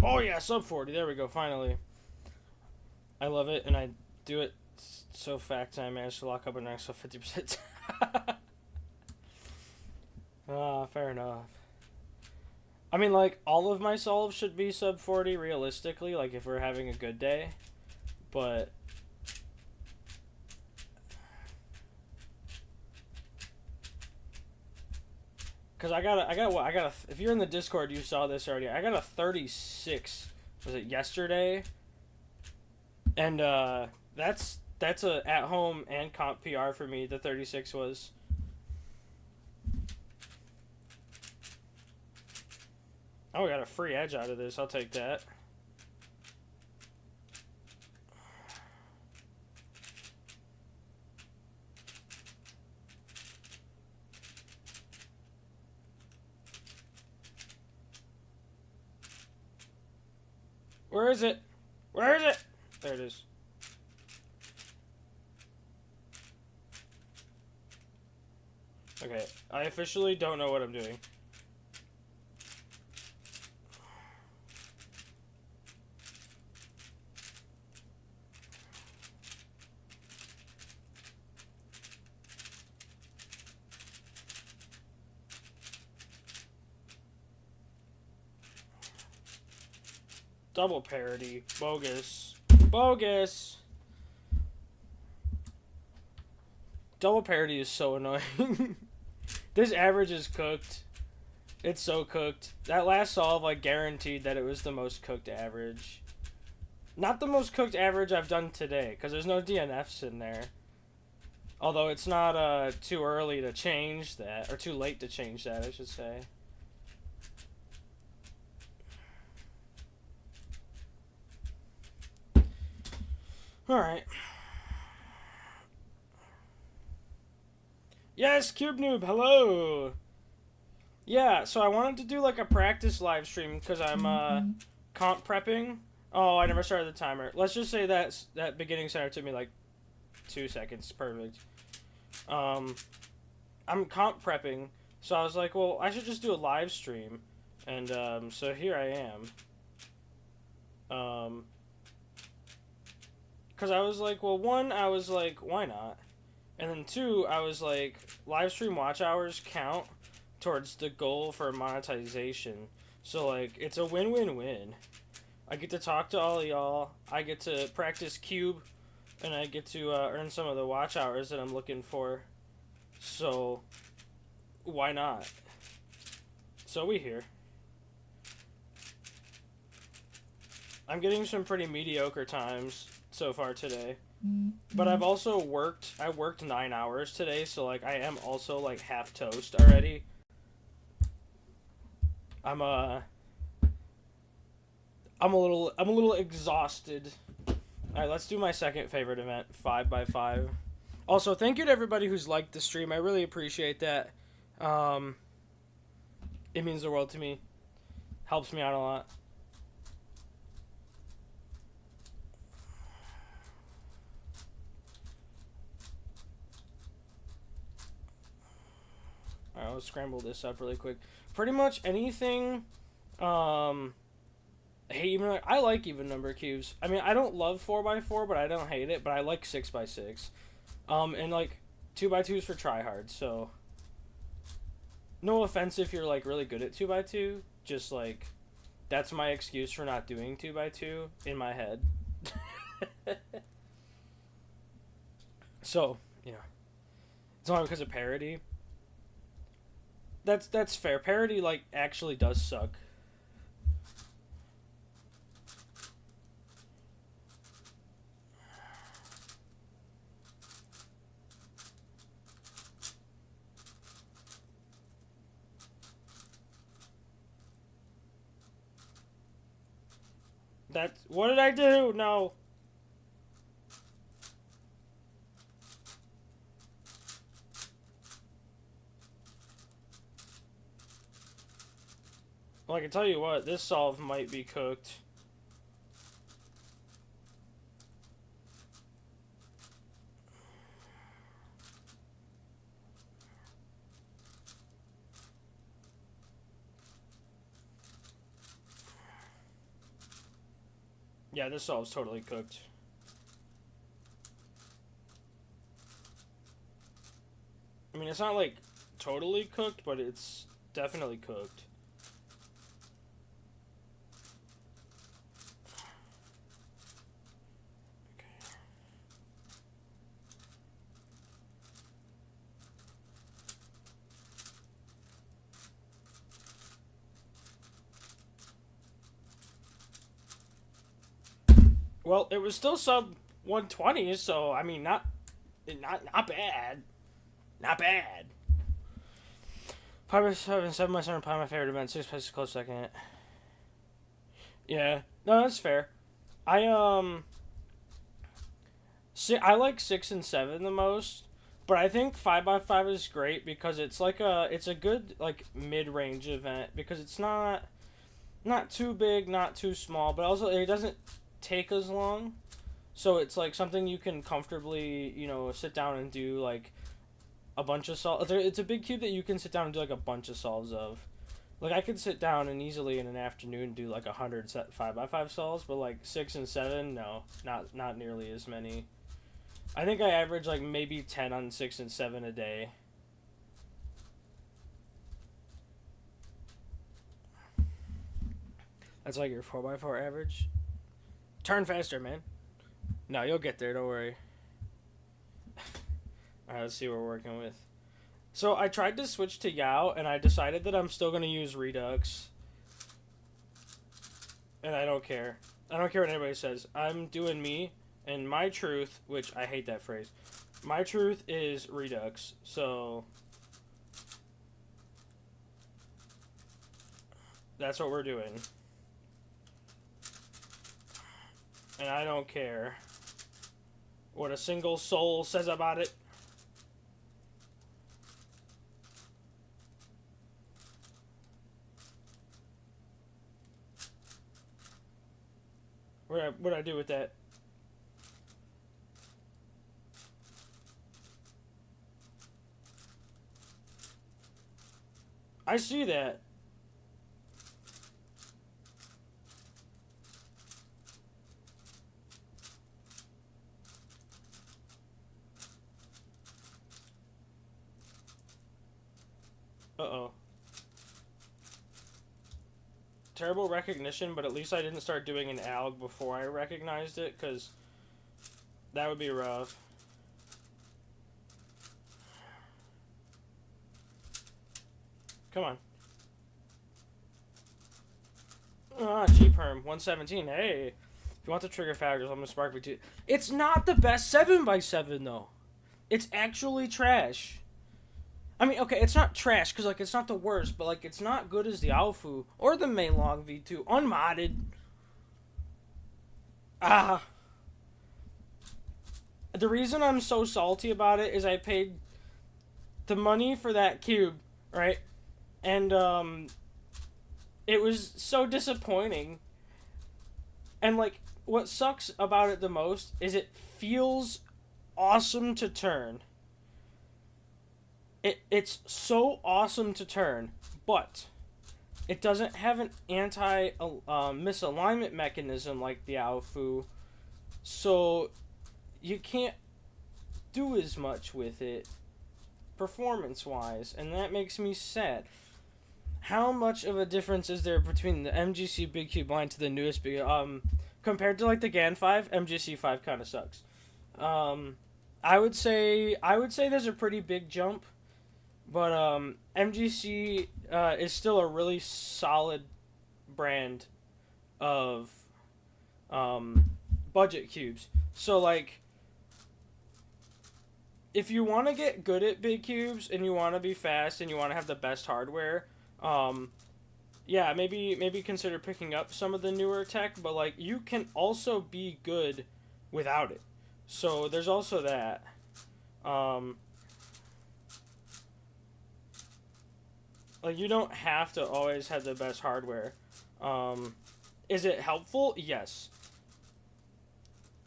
Oh yeah, sub 40. There we go, finally. I love it, and I do it so fast I managed to lock up an extra 50%. Ah, fair enough. I mean, like, all of my solves should be sub 40 realistically, like, if we're having a good day. But... Because I got a, if you're in the Discord, you saw this already. I got a 36, was it yesterday? And, that's a at-home and comp PR for me, the 36 was. Oh, we got a free edge out of this. I'll take that. Where is it? Where is it? There it is. Okay, I officially don't know what I'm doing. Double parity. Bogus. Bogus! Double parity is so annoying. This average is cooked. It's so cooked. That last solve, like, guaranteed that it was the most cooked average. Not the most cooked average I've done today, because there's no DNFs in there. Although it's not too early to change that, or too late to change that, I should say. Alright. Yes, Cube Noob, hello! Yeah, so I wanted to do like a practice live stream because I'm comp prepping. Oh, I never started the timer. Let's just say that beginning center took me like 2 seconds. Perfect. I'm comp prepping, so I was like, well, I should just do a live stream. And so here I am. Because I was like, well, one, I was like, why not? And then two, I was like, live stream watch hours count towards the goal for monetization. So, like, it's a win-win-win. I get to talk to all of y'all, I get to practice cube, and I get to earn some of the watch hours that I'm looking for. So, why not? So we here. I'm getting some pretty mediocre times so far today. But I've also worked, I worked 9 hours today, so like I am also like half toast already. I'm a little exhausted. Alright, let's do my second favorite event, 5x5. Also, thank you to everybody who's liked the stream. I really appreciate that. It means the world to me. Helps me out a lot. Alright, I'll scramble this up really quick. Pretty much anything I hate even. I like even number cubes. I mean, I don't love 4x4, but I don't hate it. But I like 6x6. And like 2x2s for tryhards. So no offense if you're like really good at 2x2. Just like that's my excuse for not doing 2x2 in my head. So yeah, it's only because of parody. That's fair. Parody like actually does suck. That what did I do? No. Well, I can tell you what, this solve might be cooked. Yeah, this solve's totally cooked. I mean, it's not like totally cooked, but it's definitely cooked. Well, it was still sub 120, so I mean, not bad, not bad. 5x7, 7x7, probably my favorite event. 6x close second. Yeah, no, that's fair. I I like 6 and 7 the most, but I think 5x5 is great because it's a good like mid range event because it's not too big, not too small, but also it doesn't take as long. So it's like something you can comfortably, sit down and do like a bunch of solves. It's a big cube that you can sit down and do like a bunch of solves of. Like I could sit down and easily in an afternoon do like 100 set 5x5 solves, but like 6 and 7, no, not nearly as many. I think I average like maybe 10 on 6 and 7 a day. That's like your 4x4 average. Turn faster, man. No, you'll get there. Don't worry. Alright, let's see what we're working with. So I tried to switch to Yao, and I decided that I'm still going to use Redux. And I don't care. I don't care what anybody says. I'm doing me, and my truth, which I hate that phrase. My truth is Redux. So that's what we're doing. And I don't care what a single soul says about it. What'd I do with that? I see that. Uh-oh. Terrible recognition, but at least I didn't start doing an alg before I recognized it, because that would be rough. Come on. Ah, G-Perm, 117. Hey, if you want the trigger factors, I'm going to spark V2. It's not the best 7x7, though. It's actually trash. I mean, okay, it's not trash, because, like, it's not the worst, but, like, it's not good as the Alfu or the Maylong V2. Unmodded. Ah. The reason I'm so salty about it is I paid the money for that cube, right? And, it was so disappointing. And, like, what sucks about it the most is it feels awesome to turn. It's so awesome to turn, but It doesn't have an anti misalignment mechanism like the AoFu, so you can't do as much with it performance wise, and that makes me sad. How much of a difference is there between the MGC Big Cube line to the newest big compared to like the GAN 5? MGC 5 kind of sucks. I would say there's a pretty big jump, but MGC is still a really solid brand of budget cubes. So like, if you want to get good at big cubes and you want to be fast and you want to have the best hardware, yeah, maybe consider picking up some of the newer tech. But like, you can also be good without it. So there's also that. Like, you don't have to always have the best hardware. Is it helpful? Yes.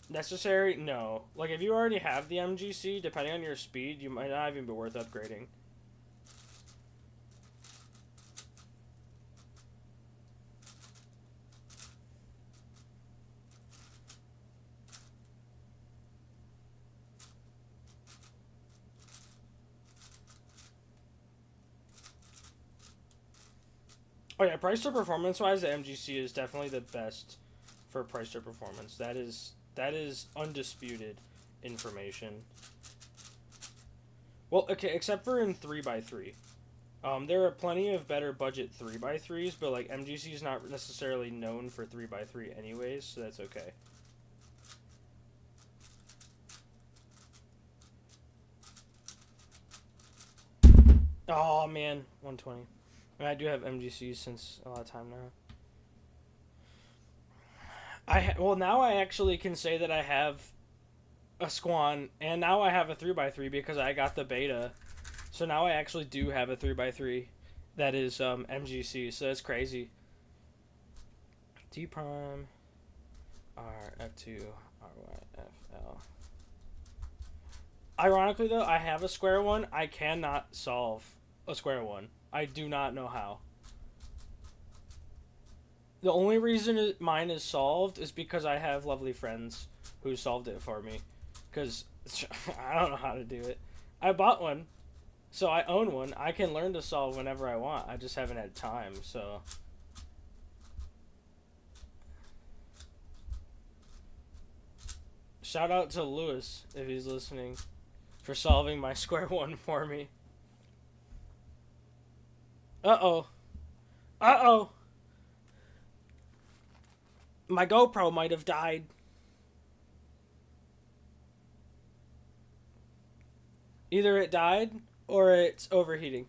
Necessary? No. Like, if you already have the MGC, depending on your speed, you might not even be worth upgrading. Oh yeah, price to performance wise, the MGC is definitely the best for price to performance. That is undisputed information. Well, okay, except for in 3x3. There are plenty of better budget 3x3s, but like MGC is not necessarily known for 3x3 anyways, so that's okay. Oh man, 120. I do have MGCs since a lot of time now. Well, now I actually can say that I have a Squan, and now I have a 3x3 because I got the beta. So now I actually do have a 3x3 that is MGC, so that's crazy. D prime, R, F2, RY, FL. Ironically, though, I have a square one. I cannot solve a square one. I do not know how. The only reason mine is solved is because I have lovely friends who solved it for me. Because I don't know how to do it. I bought one, so I own one. I can learn to solve whenever I want. I just haven't had time, so. Shout out to Lewis, if he's listening, for solving my square one for me. Uh-oh. Uh-oh. My GoPro might have died. Either it died or it's overheating.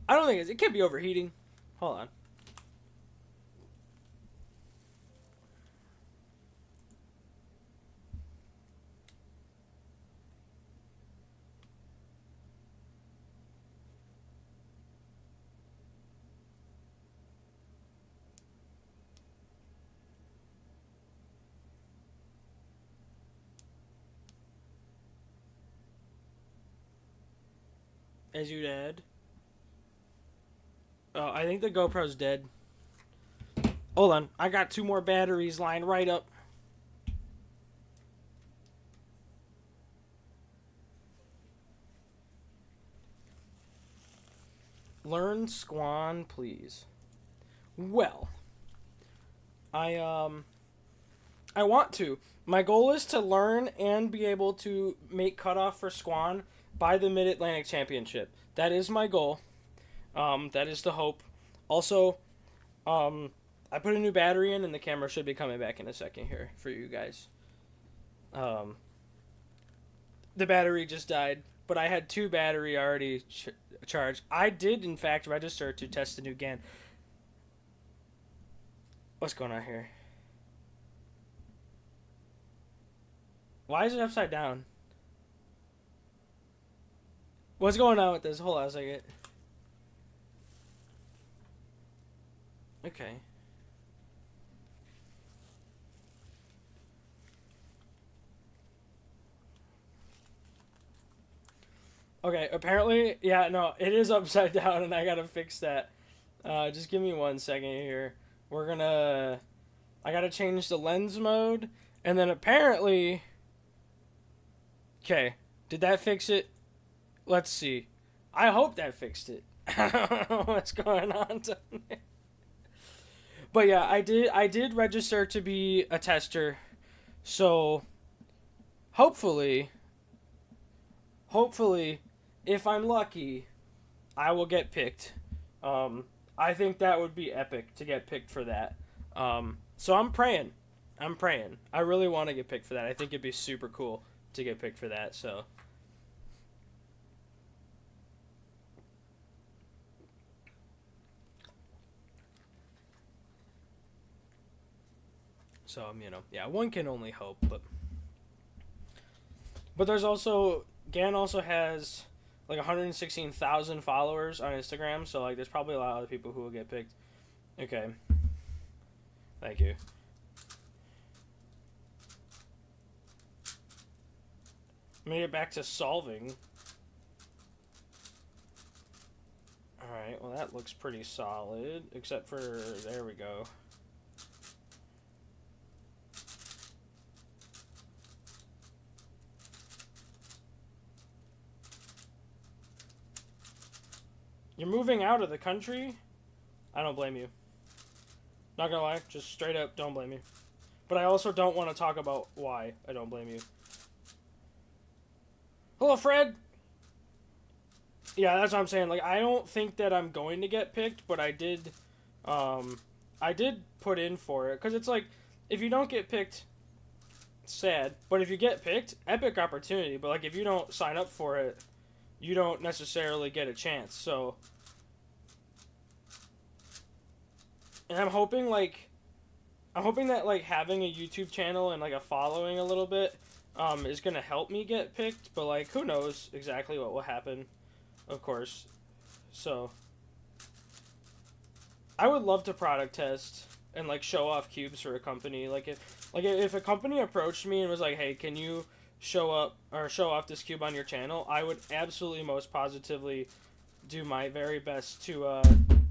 I don't think it can't be overheating. Hold on. As you dead. Oh, I think the GoPro's dead. Hold on. I got 2 more batteries lined right up. Learn Squan, please. Well, I want to. My goal is to learn and be able to make cutoff for Squan by the Mid-Atlantic Championship. That is my goal. That is the hope. Also, I put a new battery in, and the camera should be coming back in a second here for you guys. The battery just died, but I had 2 battery already charged. I did, in fact, register to test the new GAN. What's going on here? Why is it upside down? What's going on with this? Hold on a second. Okay. Okay, apparently, yeah, no, it is upside down, and I gotta fix that. Just give me 1 second here. We're gonna. I gotta change the lens mode, and then apparently. Okay, did that fix it? Let's see. I hope that fixed it. I don't know what's going on. But yeah, I did register to be a tester, so hopefully, hopefully, if I'm lucky, I will get picked. Um, I think that would be epic to get picked for that. So I'm praying. I'm praying. I really want to get picked for that. I think it'd be super cool to get picked for that. Yeah, one can only hope. But there's also Gan also has like 116,000 followers on Instagram. So like, there's probably a lot of other people who will get picked. Okay, thank you. I'm gonna get back to solving. Alright, well that looks pretty solid. Except for, there we go. You're moving out of the country? I don't blame you. Not gonna lie, just straight up don't blame you. But I also don't want to talk about why I don't blame you. Hello, Fred! Yeah, that's what I'm saying. Like, I don't think that I'm going to get picked, but I did put in for it. Because it's like, if you don't get picked, sad. But if you get picked, epic opportunity. But, like, if you don't sign up for it, you don't necessarily get a chance. So, and I'm hoping that, like, having a YouTube channel and, like, a following a little bit, is going to help me get picked. But, like, who knows exactly what will happen, of course. So, I would love to product test and, like, show off cubes for a company. If a company approached me and was like, hey, can you show off this cube on your channel, I would absolutely most positively do my very best to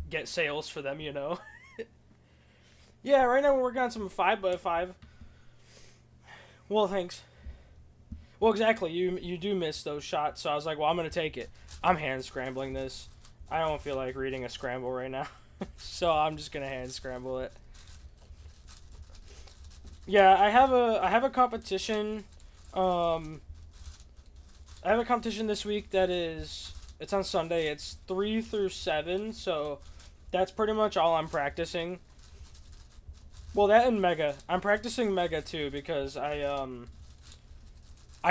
get sales for them, you know? Yeah, right now we're working on some 5x5. Well, thanks. Well, exactly. You do miss those shots, so I was like, well, I'm going to take it. I'm hand scrambling this. I don't feel like reading a scramble right now. So I'm just going to hand scramble it. Yeah, I have a competition. I have a competition this week it's on Sunday. It's 3 through 7, so that's pretty much all I'm practicing. Well, that and Mega. I'm practicing Mega too because I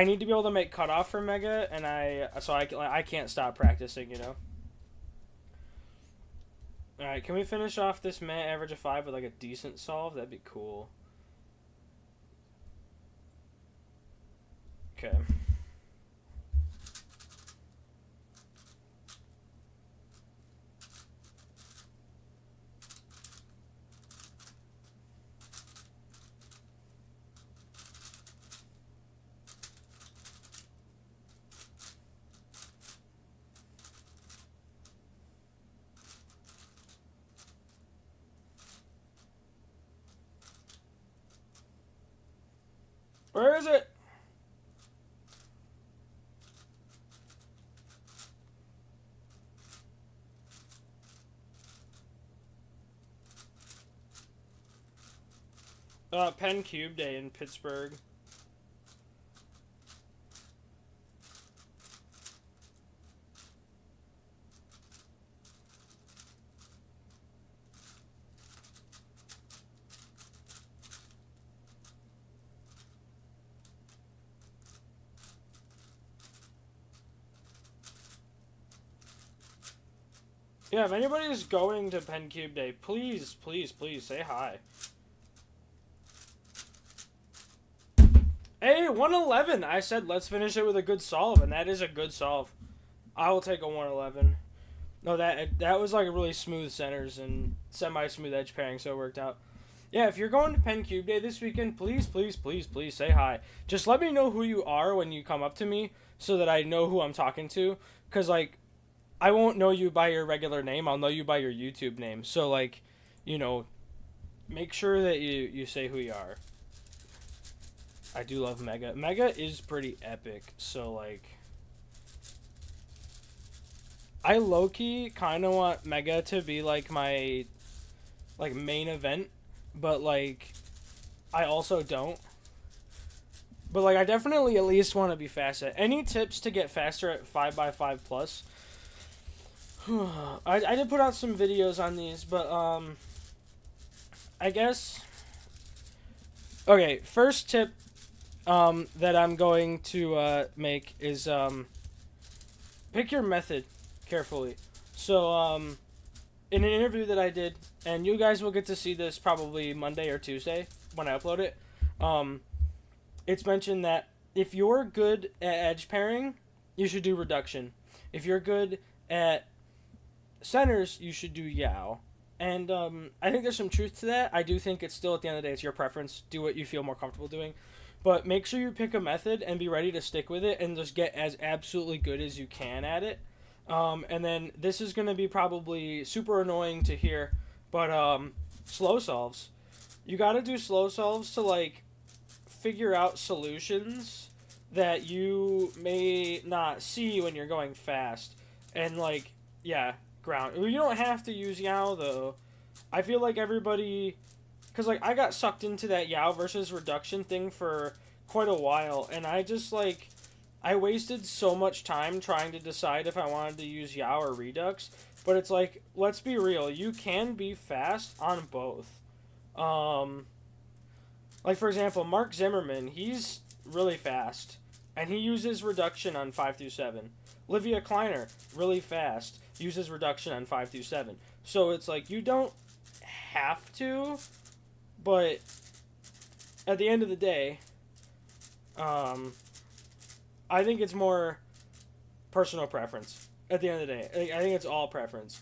need to be able to make cutoff for Mega, and I can't stop practicing, you know. All right, can we finish off this minute average of 5 with like a decent solve? That'd be cool. Okay. Where is it? Pen Cube Day in Pittsburgh. Yeah, if anybody's going to Pen Cube Day, please, please, please say hi. Hey, 111! I said let's finish it with a good solve, and that is a good solve. I will take a 111. No, that was like a really smooth centers and semi-smooth edge pairing, so it worked out. Yeah, if you're going to Pen Cube Day this weekend, please, please, please, please say hi. Just let me know who you are when you come up to me so that I know who I'm talking to. Because, like, I won't know you by your regular name. I'll know you by your YouTube name. So, like, you know, make sure that you say who you are. I do love Mega. Mega is pretty epic. So, like, I low-key kind of want Mega to be, like, my, like, main event. But, like, I also don't. But, like, I definitely at least want to be fast at. Any tips to get faster at 5x5 plus? I did put out some videos on these, but, I guess... Okay, first tip, that I'm going to, make is, pick your method carefully. So, in an interview that I did, and you guys will get to see this probably Monday or Tuesday when I upload it, it's mentioned that if you're good at edge pairing, you should do reduction. If you're good at centers, you should do Yao. And I think there's some truth to that. I do think it's still, at the end of the day, it's your preference. Do what you feel more comfortable doing. But make sure you pick a method and be ready to stick with it and just get as absolutely good as you can at it. And then this is going to be probably super annoying to hear, but slow solves. You got to do slow solves to, like, figure out solutions that you may not see when you're going fast. And, like, yeah, ground. You don't have to use Yao, though. I feel like everybody... Because, like, I got sucked into that Yao versus reduction thing for quite a while. And I just, like... I wasted so much time trying to decide if I wanted to use Yao or Redux. But it's like, let's be real. You can be fast on both. Like, for example, Mark Zimmerman, he's really fast. And he uses reduction on 5 through 7. Livia Kleiner, really fast, uses reduction on 5 through 7. So it's like, you don't have to, but at the end of the day, I think it's more personal preference. At the end of the day, I think it's all preference.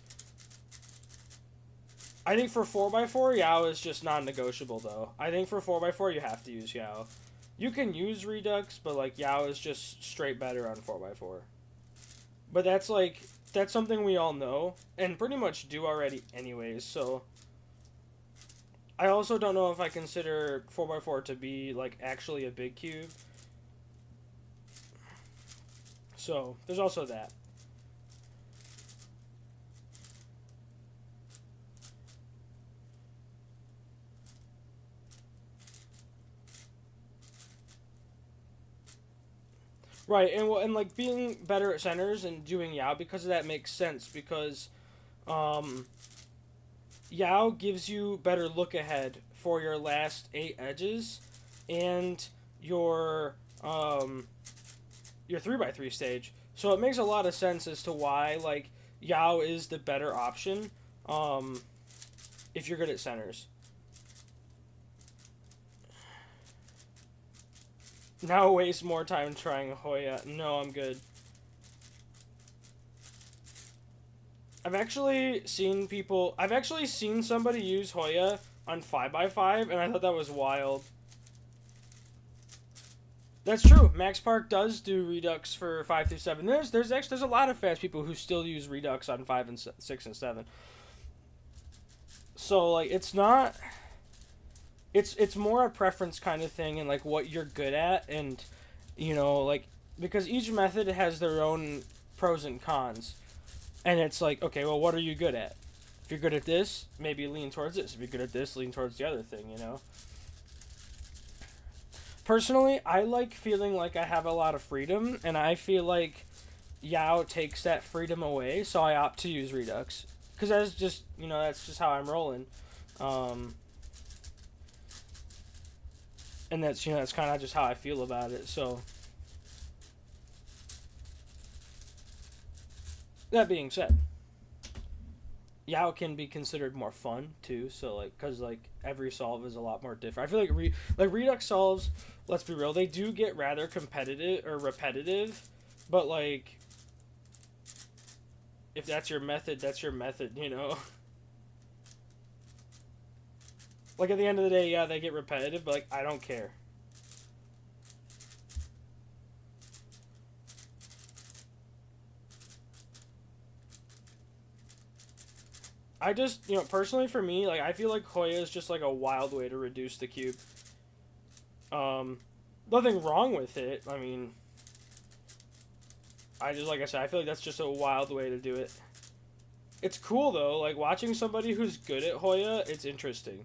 I think for 4x4, Yao is just non-negotiable, though. I think for 4x4, you have to use Yao. You can use Redux, but, like, Yao is just straight better on 4x4. But that's, like, that's something we all know, and pretty much do already anyways, so... I also don't know if I consider 4x4 to be, like, actually a big cube. So, there's also that. Right, and like, being better at centers and doing Yao because of that makes sense, because, Yao gives you better look ahead for your last 8 edges, and your 3x3 stage. So it makes a lot of sense as to why, like, Yao is the better option, if you're good at centers. Now waste more time trying Hoya. No, I'm good. I've actually seen somebody use Hoya on 5x5, and I thought that was wild. That's true. Max Park does do Redux for 5 through 7. There's a lot of fast people who still use Redux on 5 and 6 and 7. So, like, it's not... It's more a preference kind of thing, and, like, what you're good at, and, you know, like, because each method has their own pros and cons. And it's like, okay, well, what are you good at? If you're good at this, maybe lean towards this. If you're good at this, lean towards the other thing, you know? Personally, I like feeling like I have a lot of freedom, and I feel like Yao takes that freedom away, so I opt to use Redux. Because that's just, you know, that's just how I'm rolling. And that's, you know, that's kind of just how I feel about it, so... That being said, Yao can be considered more fun, too, so, like, because, like, every solve is a lot more different. I feel like Redux solves, let's be real, they do get rather competitive, or repetitive, but, like, if that's your method, you know? Like, at the end of the day, yeah, they get repetitive, but, like, I don't care. I just, personally for me, like, I feel like Hoya is just, like, a wild way to reduce the cube. Nothing wrong with it. I mean, like I said, I feel like that's just a wild way to do it. It's cool, though. Like, watching somebody who's good at Hoya, it's interesting.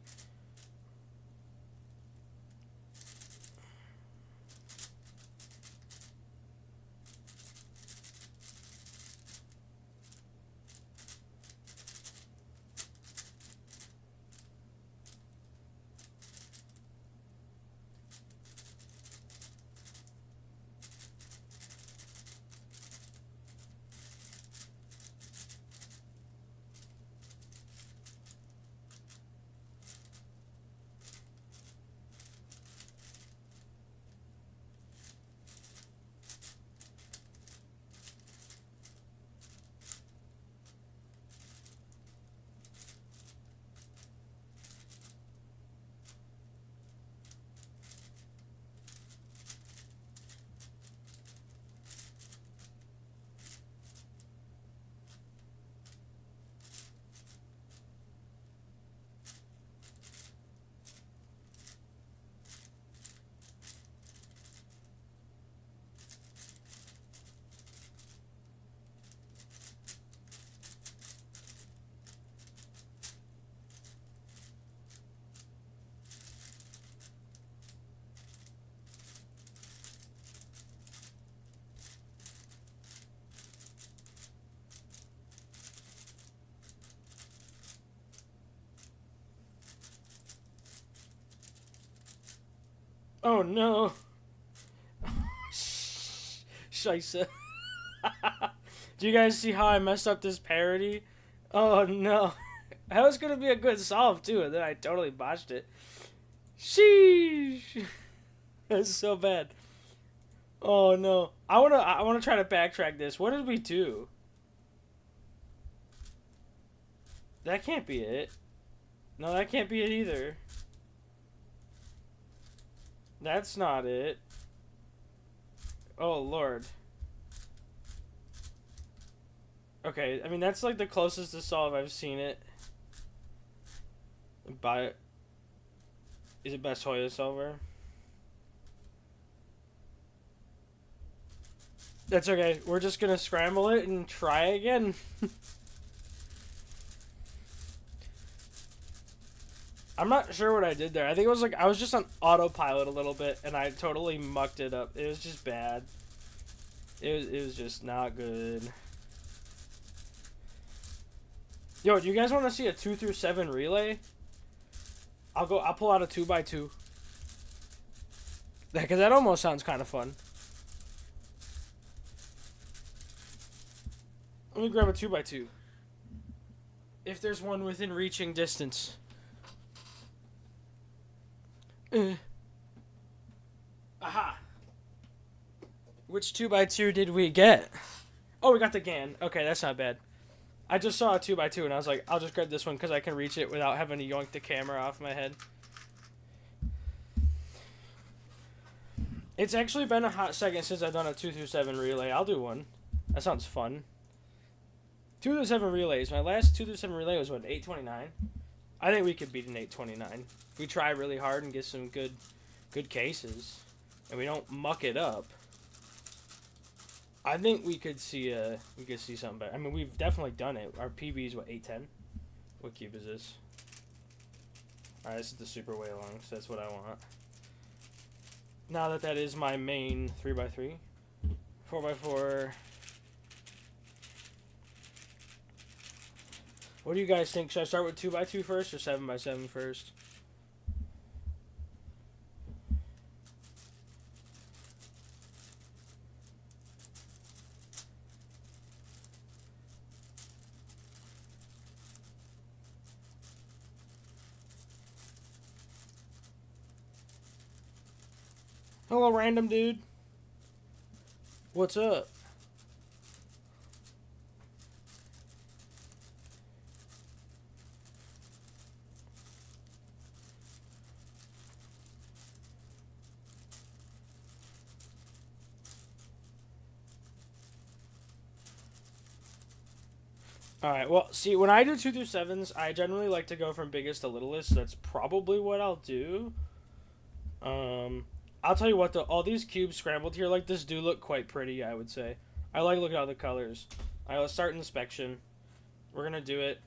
Oh, no. Scheisse. Do you guys see how I messed up this parody? Oh, no. That was going to be a good solve, too, and then I totally botched it. Sheesh. That's so bad. Oh, no. I wanna try to backtrack this. What did we do? That can't be it. No, that can't be it either. That's not it. Oh, Lord. Okay, I mean, that's like the closest to solve I've seen it. Is it best Hoya solver? That's okay. We're just gonna scramble it and try again. I'm not sure what I did there. I think it was like I was just on autopilot a little bit and I totally mucked it up. It was just bad. It was just not good. Yo, do you guys want to see a 2 through 7 relay? I'll pull out a 2x2. Because that almost sounds kind of fun. Let me grab a 2x2. If there's one within reaching distance. Aha. Which 2x2 did we get? Oh, we got the GAN. Okay, that's not bad. I just saw a 2x2 and I was like, I'll just grab this one because I can reach it without having to yoink the camera off my head. It's actually been a hot second since I've done a 2 through 7 relay. I'll do one. That sounds fun. 2 through 7 relays. My last 2 through 7 relay was, what, 829? I think we could beat an 829. If we try really hard and get some good cases, and we don't muck it up, I think we could see something better. I mean, we've definitely done it. Our PB is, what, 810? What cube is this? Alright, this is the super way along, so that's what I want. Now that is my main 3x3. 4x4. What do you guys think? Should I start with 2x2 first or 7x7 first? Hello, random dude. What's up? All right. Well, see, when I do 2 through 7s, I generally like to go from biggest to littlest. So that's probably what I'll do. Um, I'll tell you what, though, all these cubes scrambled here like this do look quite pretty, I would say. I like looking at all the colors. All right, let's start inspection. We're going to do it.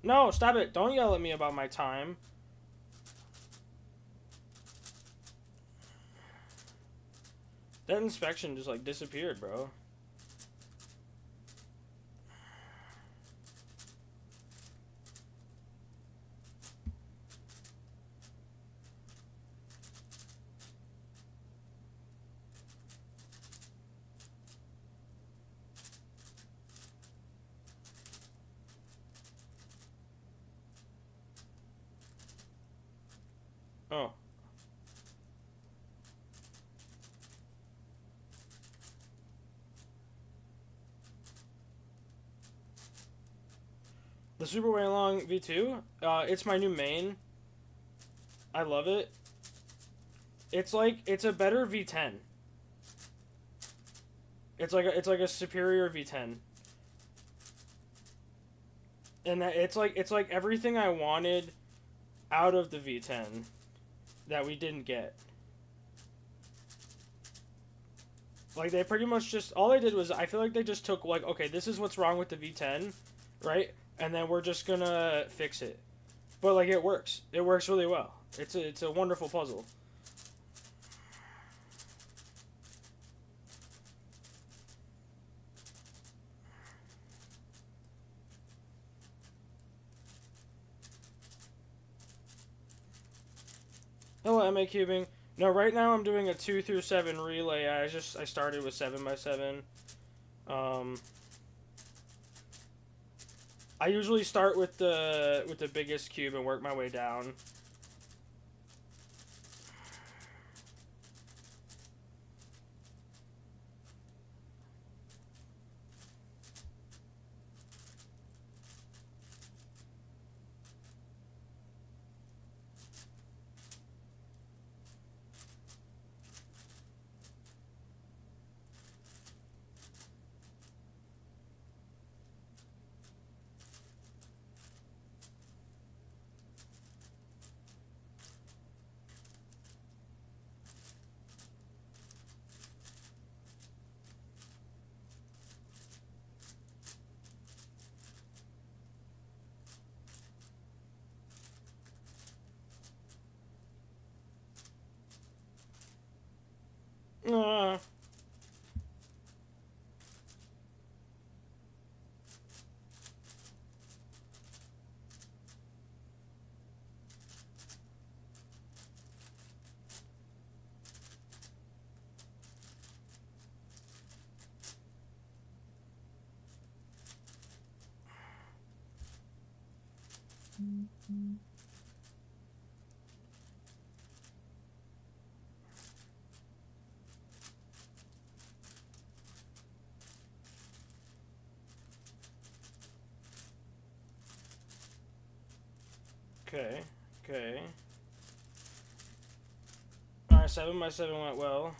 No, stop it. Don't yell at me about my time. That inspection just, like, disappeared, bro. Oh. The Super Way Long V2, it's my new main. I love it. It's like, it's a better V10. It's like a superior V10. And that it's like everything I wanted out of the V10 that we didn't get. Like, they pretty much just, all they did was, I feel like they just took, like, okay, this is what's wrong with the V10, right? And then we're just gonna fix it. But, like, it works. It works really well. It's a wonderful puzzle. Hello, MA Cubing. No, right now I'm doing a 2 through 7 relay. I started with 7x7. I usually start with the biggest cube and work my way down. Uh, okay, okay. Alright, 7x7 went well.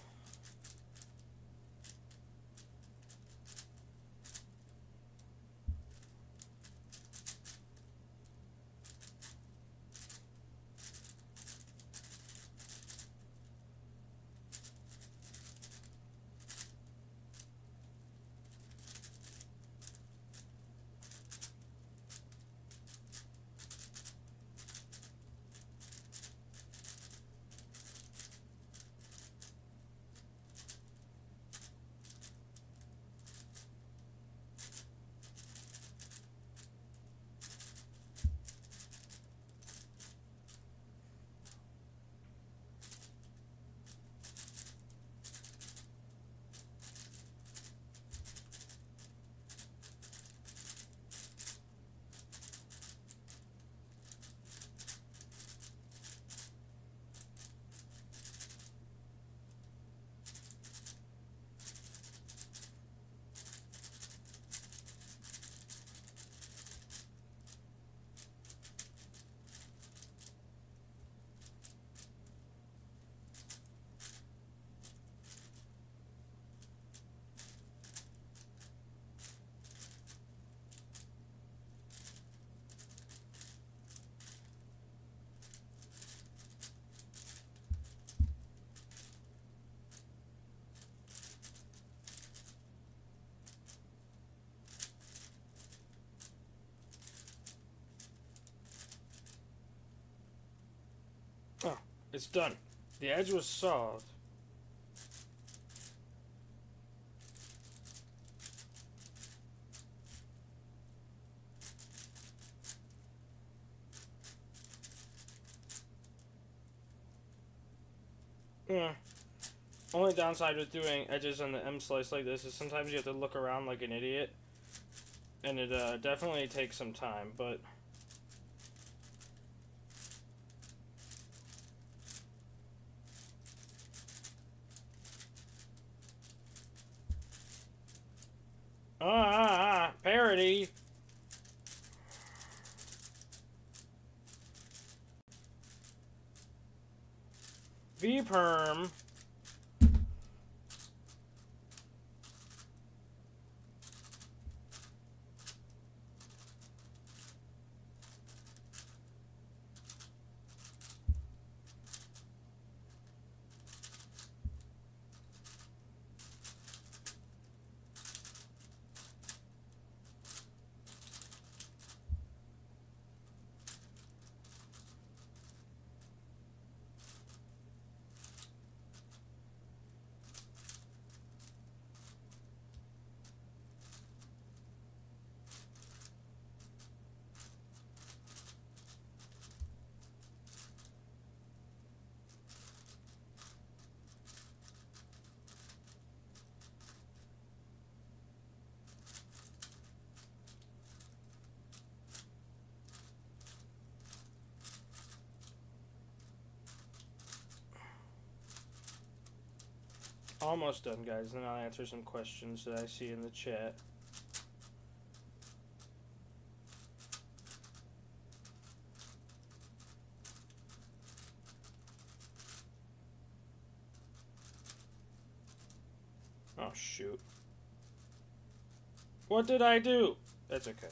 It's done. The edge was solved. Yeah. Only downside with doing edges on the M slice like this is sometimes you have to look around like an idiot. And it definitely takes some time, but... parody! V-perm. Almost done, guys. Then I'll answer some questions that I see in the chat. Oh, shoot. What did I do? That's okay.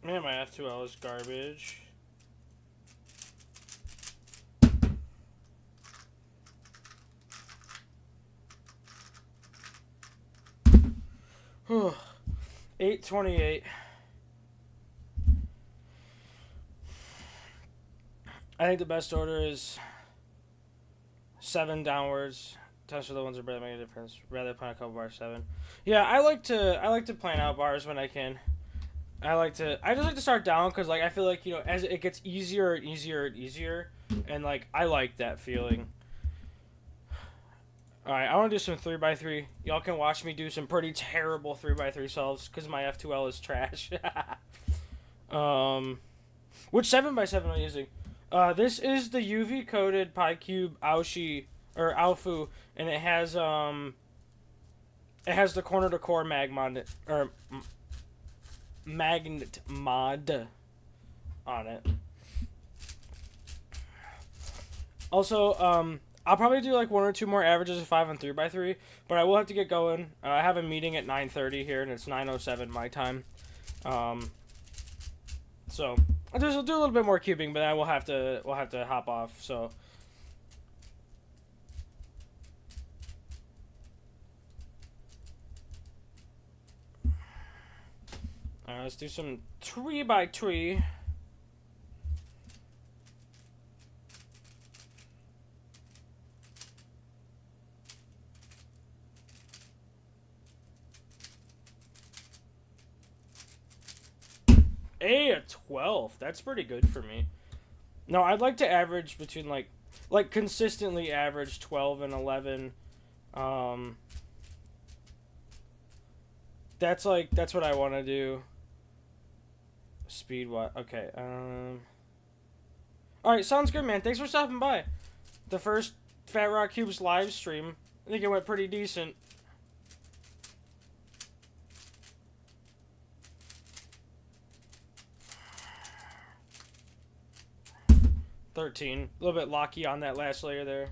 Man, my F2L is garbage. Whew. 828. I think the best order is 7 downwards. Test for the ones that really make a difference. Rather plan a couple bars 7. Yeah, I like to plan out bars when I can. I just like to start down because like I feel like, you know, as it gets easier and easier and easier, and like I like that feeling. All right, I want to do some 3x3. Y'all can watch me do some pretty terrible 3x3 solves because my F2L is trash. Which 7x7 am I using? This is the UV coated PyCube Aoshi or Alfu, and it has the corner to core magnet mod on it. Also, I'll probably do like 1 or 2 more averages of 5 on 3x3, but I will have to get going. I have a meeting at 9:30 here, and it's 9:07 my time. So I'll do a little bit more cubing, but then we'll have to hop off. So. Let's do some 3x3. 12. That's pretty good for me. No, I'd like to average between like consistently average 12 and 11. That's what I want to do. Speed what? Okay. All right, sounds good, man. Thanks for stopping by. The first Fat Rock Cubes live stream. I think it went pretty decent. A little bit locky on that last layer there.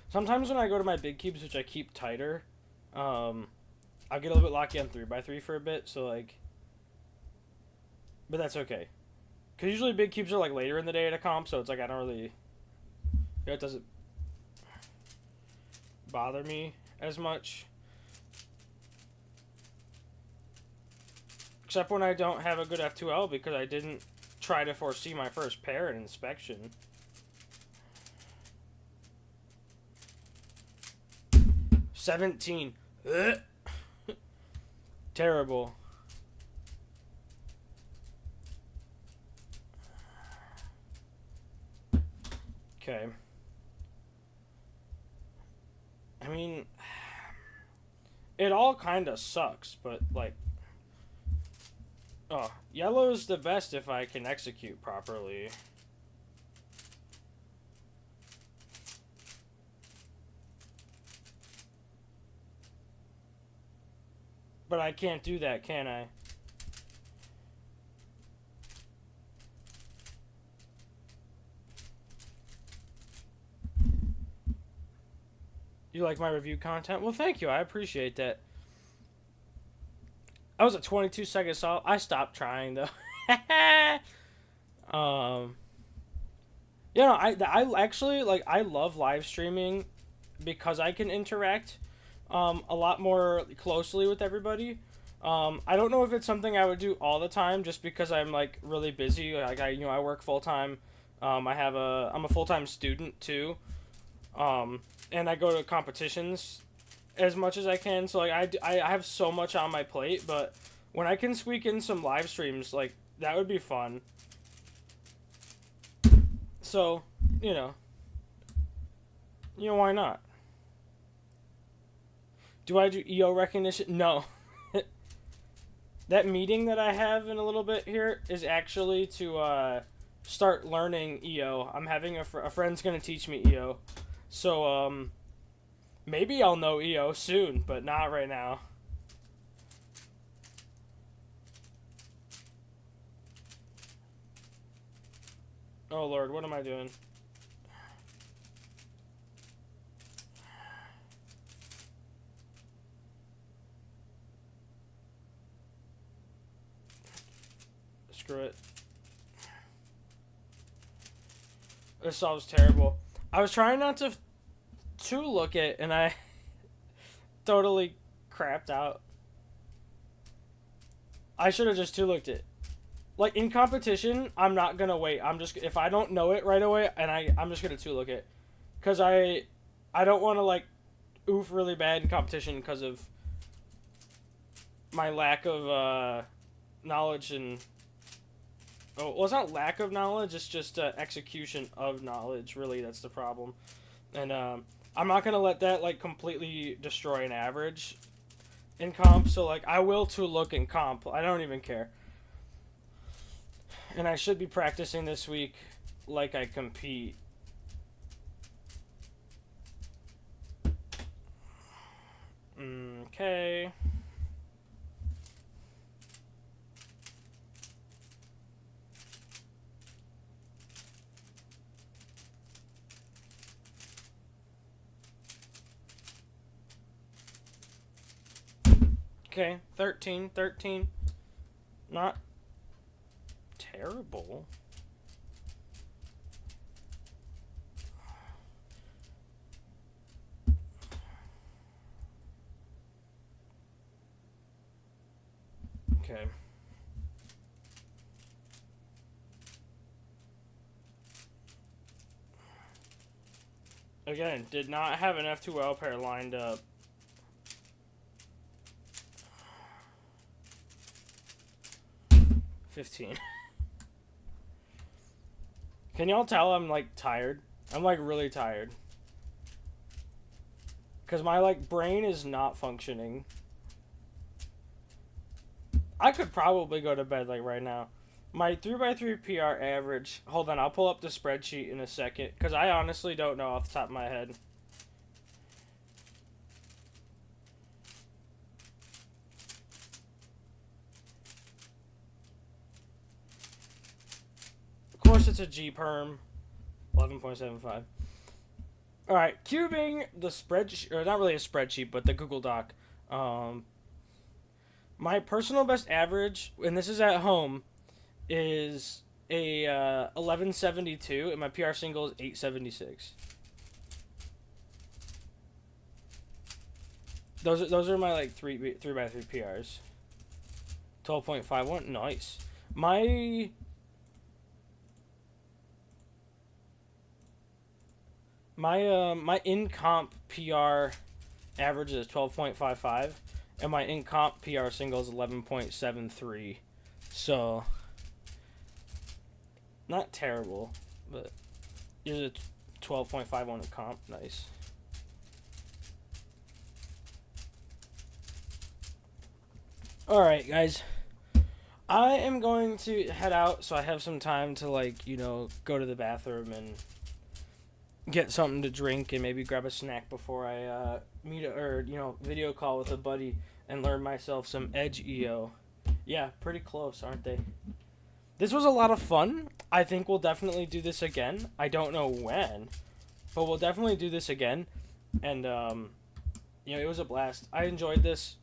Sometimes when I go to my big cubes, which I keep tighter, I'll get a little bit locky on 3x3 for a bit, so like, but that's okay. Because usually big cubes are like later in the day at a comp, so it's like I don't really, it doesn't bother me as much. Except when I don't have a good F2L because I didn't try to foresee my first pair in inspection. $17. Terrible. Okay. I mean, it all kind of sucks, but like, oh, yellow's the best if I can execute properly. But I can't do that, can I? You like my review content? Well, thank you. I appreciate that. I was at 22 seconds off. I stopped trying, though. You know, I actually, like, I love live streaming because I can interact a lot more closely with everybody. I don't know if it's something I would do all the time just because I'm like really busy. Like I work full time. I'm a full-time student too. And I go to competitions as much as I can. So like I have so much on my plate, but when I can squeak in some live streams, like that would be fun. So, why not? Do I do EO recognition? No. That meeting that I have in a little bit here is actually to start learning EO. I'm having a friend's going to teach me EO. So, maybe I'll know EO soon, but not right now. Oh, Lord, what am I doing? Screw it. This solves terrible. I was trying not to look it, and I totally crapped out. I should have just 2-looked it. Like, in competition, I'm not gonna wait. If I don't know it right away, and I'm just gonna 2-look it. Because I don't want to, like, oof really bad in competition because of my lack of, knowledge and... Oh, well, it's not lack of knowledge, it's just, execution of knowledge, really, that's the problem. And, I'm not gonna let that, like, completely destroy an average in comp, so, like, I will 2-look in comp. I don't even care. And I should be practicing this week like I compete. Okay. Okay, 13. Not terrible. Okay. Again, did not have an F2L pair lined up. 15. Can y'all tell I'm like tired? I'm like really tired. Cause my like brain is not functioning. I could probably go to bed like right now. My 3x3 PR average. Hold on, I'll pull up the spreadsheet in a second. Cause I honestly don't know off the top of my head. Of course it's a G perm. 11.75. Alright, cubing the spreadsheet, or not really a spreadsheet, but the Google Doc. My personal best average, and this is at home, is a 1172, and my PR single is 876. Those are my like 3x3 PRs. 12.51, nice. My in comp PR average is 12.55, and my in comp PR single is 11.73. So not terrible, but here's a 12.51 in comp. Nice. All right, guys. I am going to head out so I have some time to like, go to the bathroom and get something to drink and maybe grab a snack before I video call with a buddy and learn myself some Edge EO. Yeah, pretty close, aren't they? This was a lot of fun. I think we'll definitely do this again. I don't know when, but we'll definitely do this again. And it was a blast. I enjoyed this.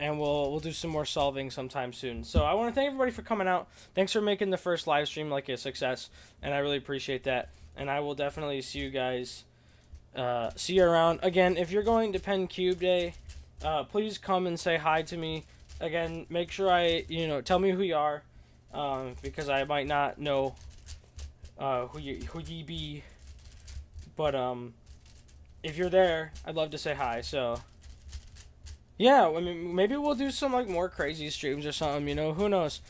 And we'll do some more solving sometime soon. So I want to thank everybody for coming out. Thanks for making the first live stream like a success, and I really appreciate that. And I will definitely see you guys, see you around. Again, if you're going to Pen Cube Day, please come and say hi to me. Again, make sure tell me who you are, because I might not know who ye be. But if you're there, I'd love to say hi. So yeah, I mean, maybe we'll do some like more crazy streams or something. Who knows?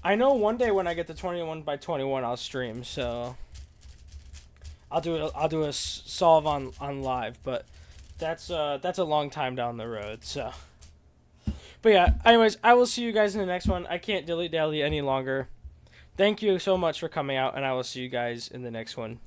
I know one day when I get to 21x21, I'll stream. So I'll do a solve on live, but that's a long time down the road. So, but yeah. Anyways, I will see you guys in the next one. I can't dilly dally any longer. Thank you so much for coming out, and I will see you guys in the next one.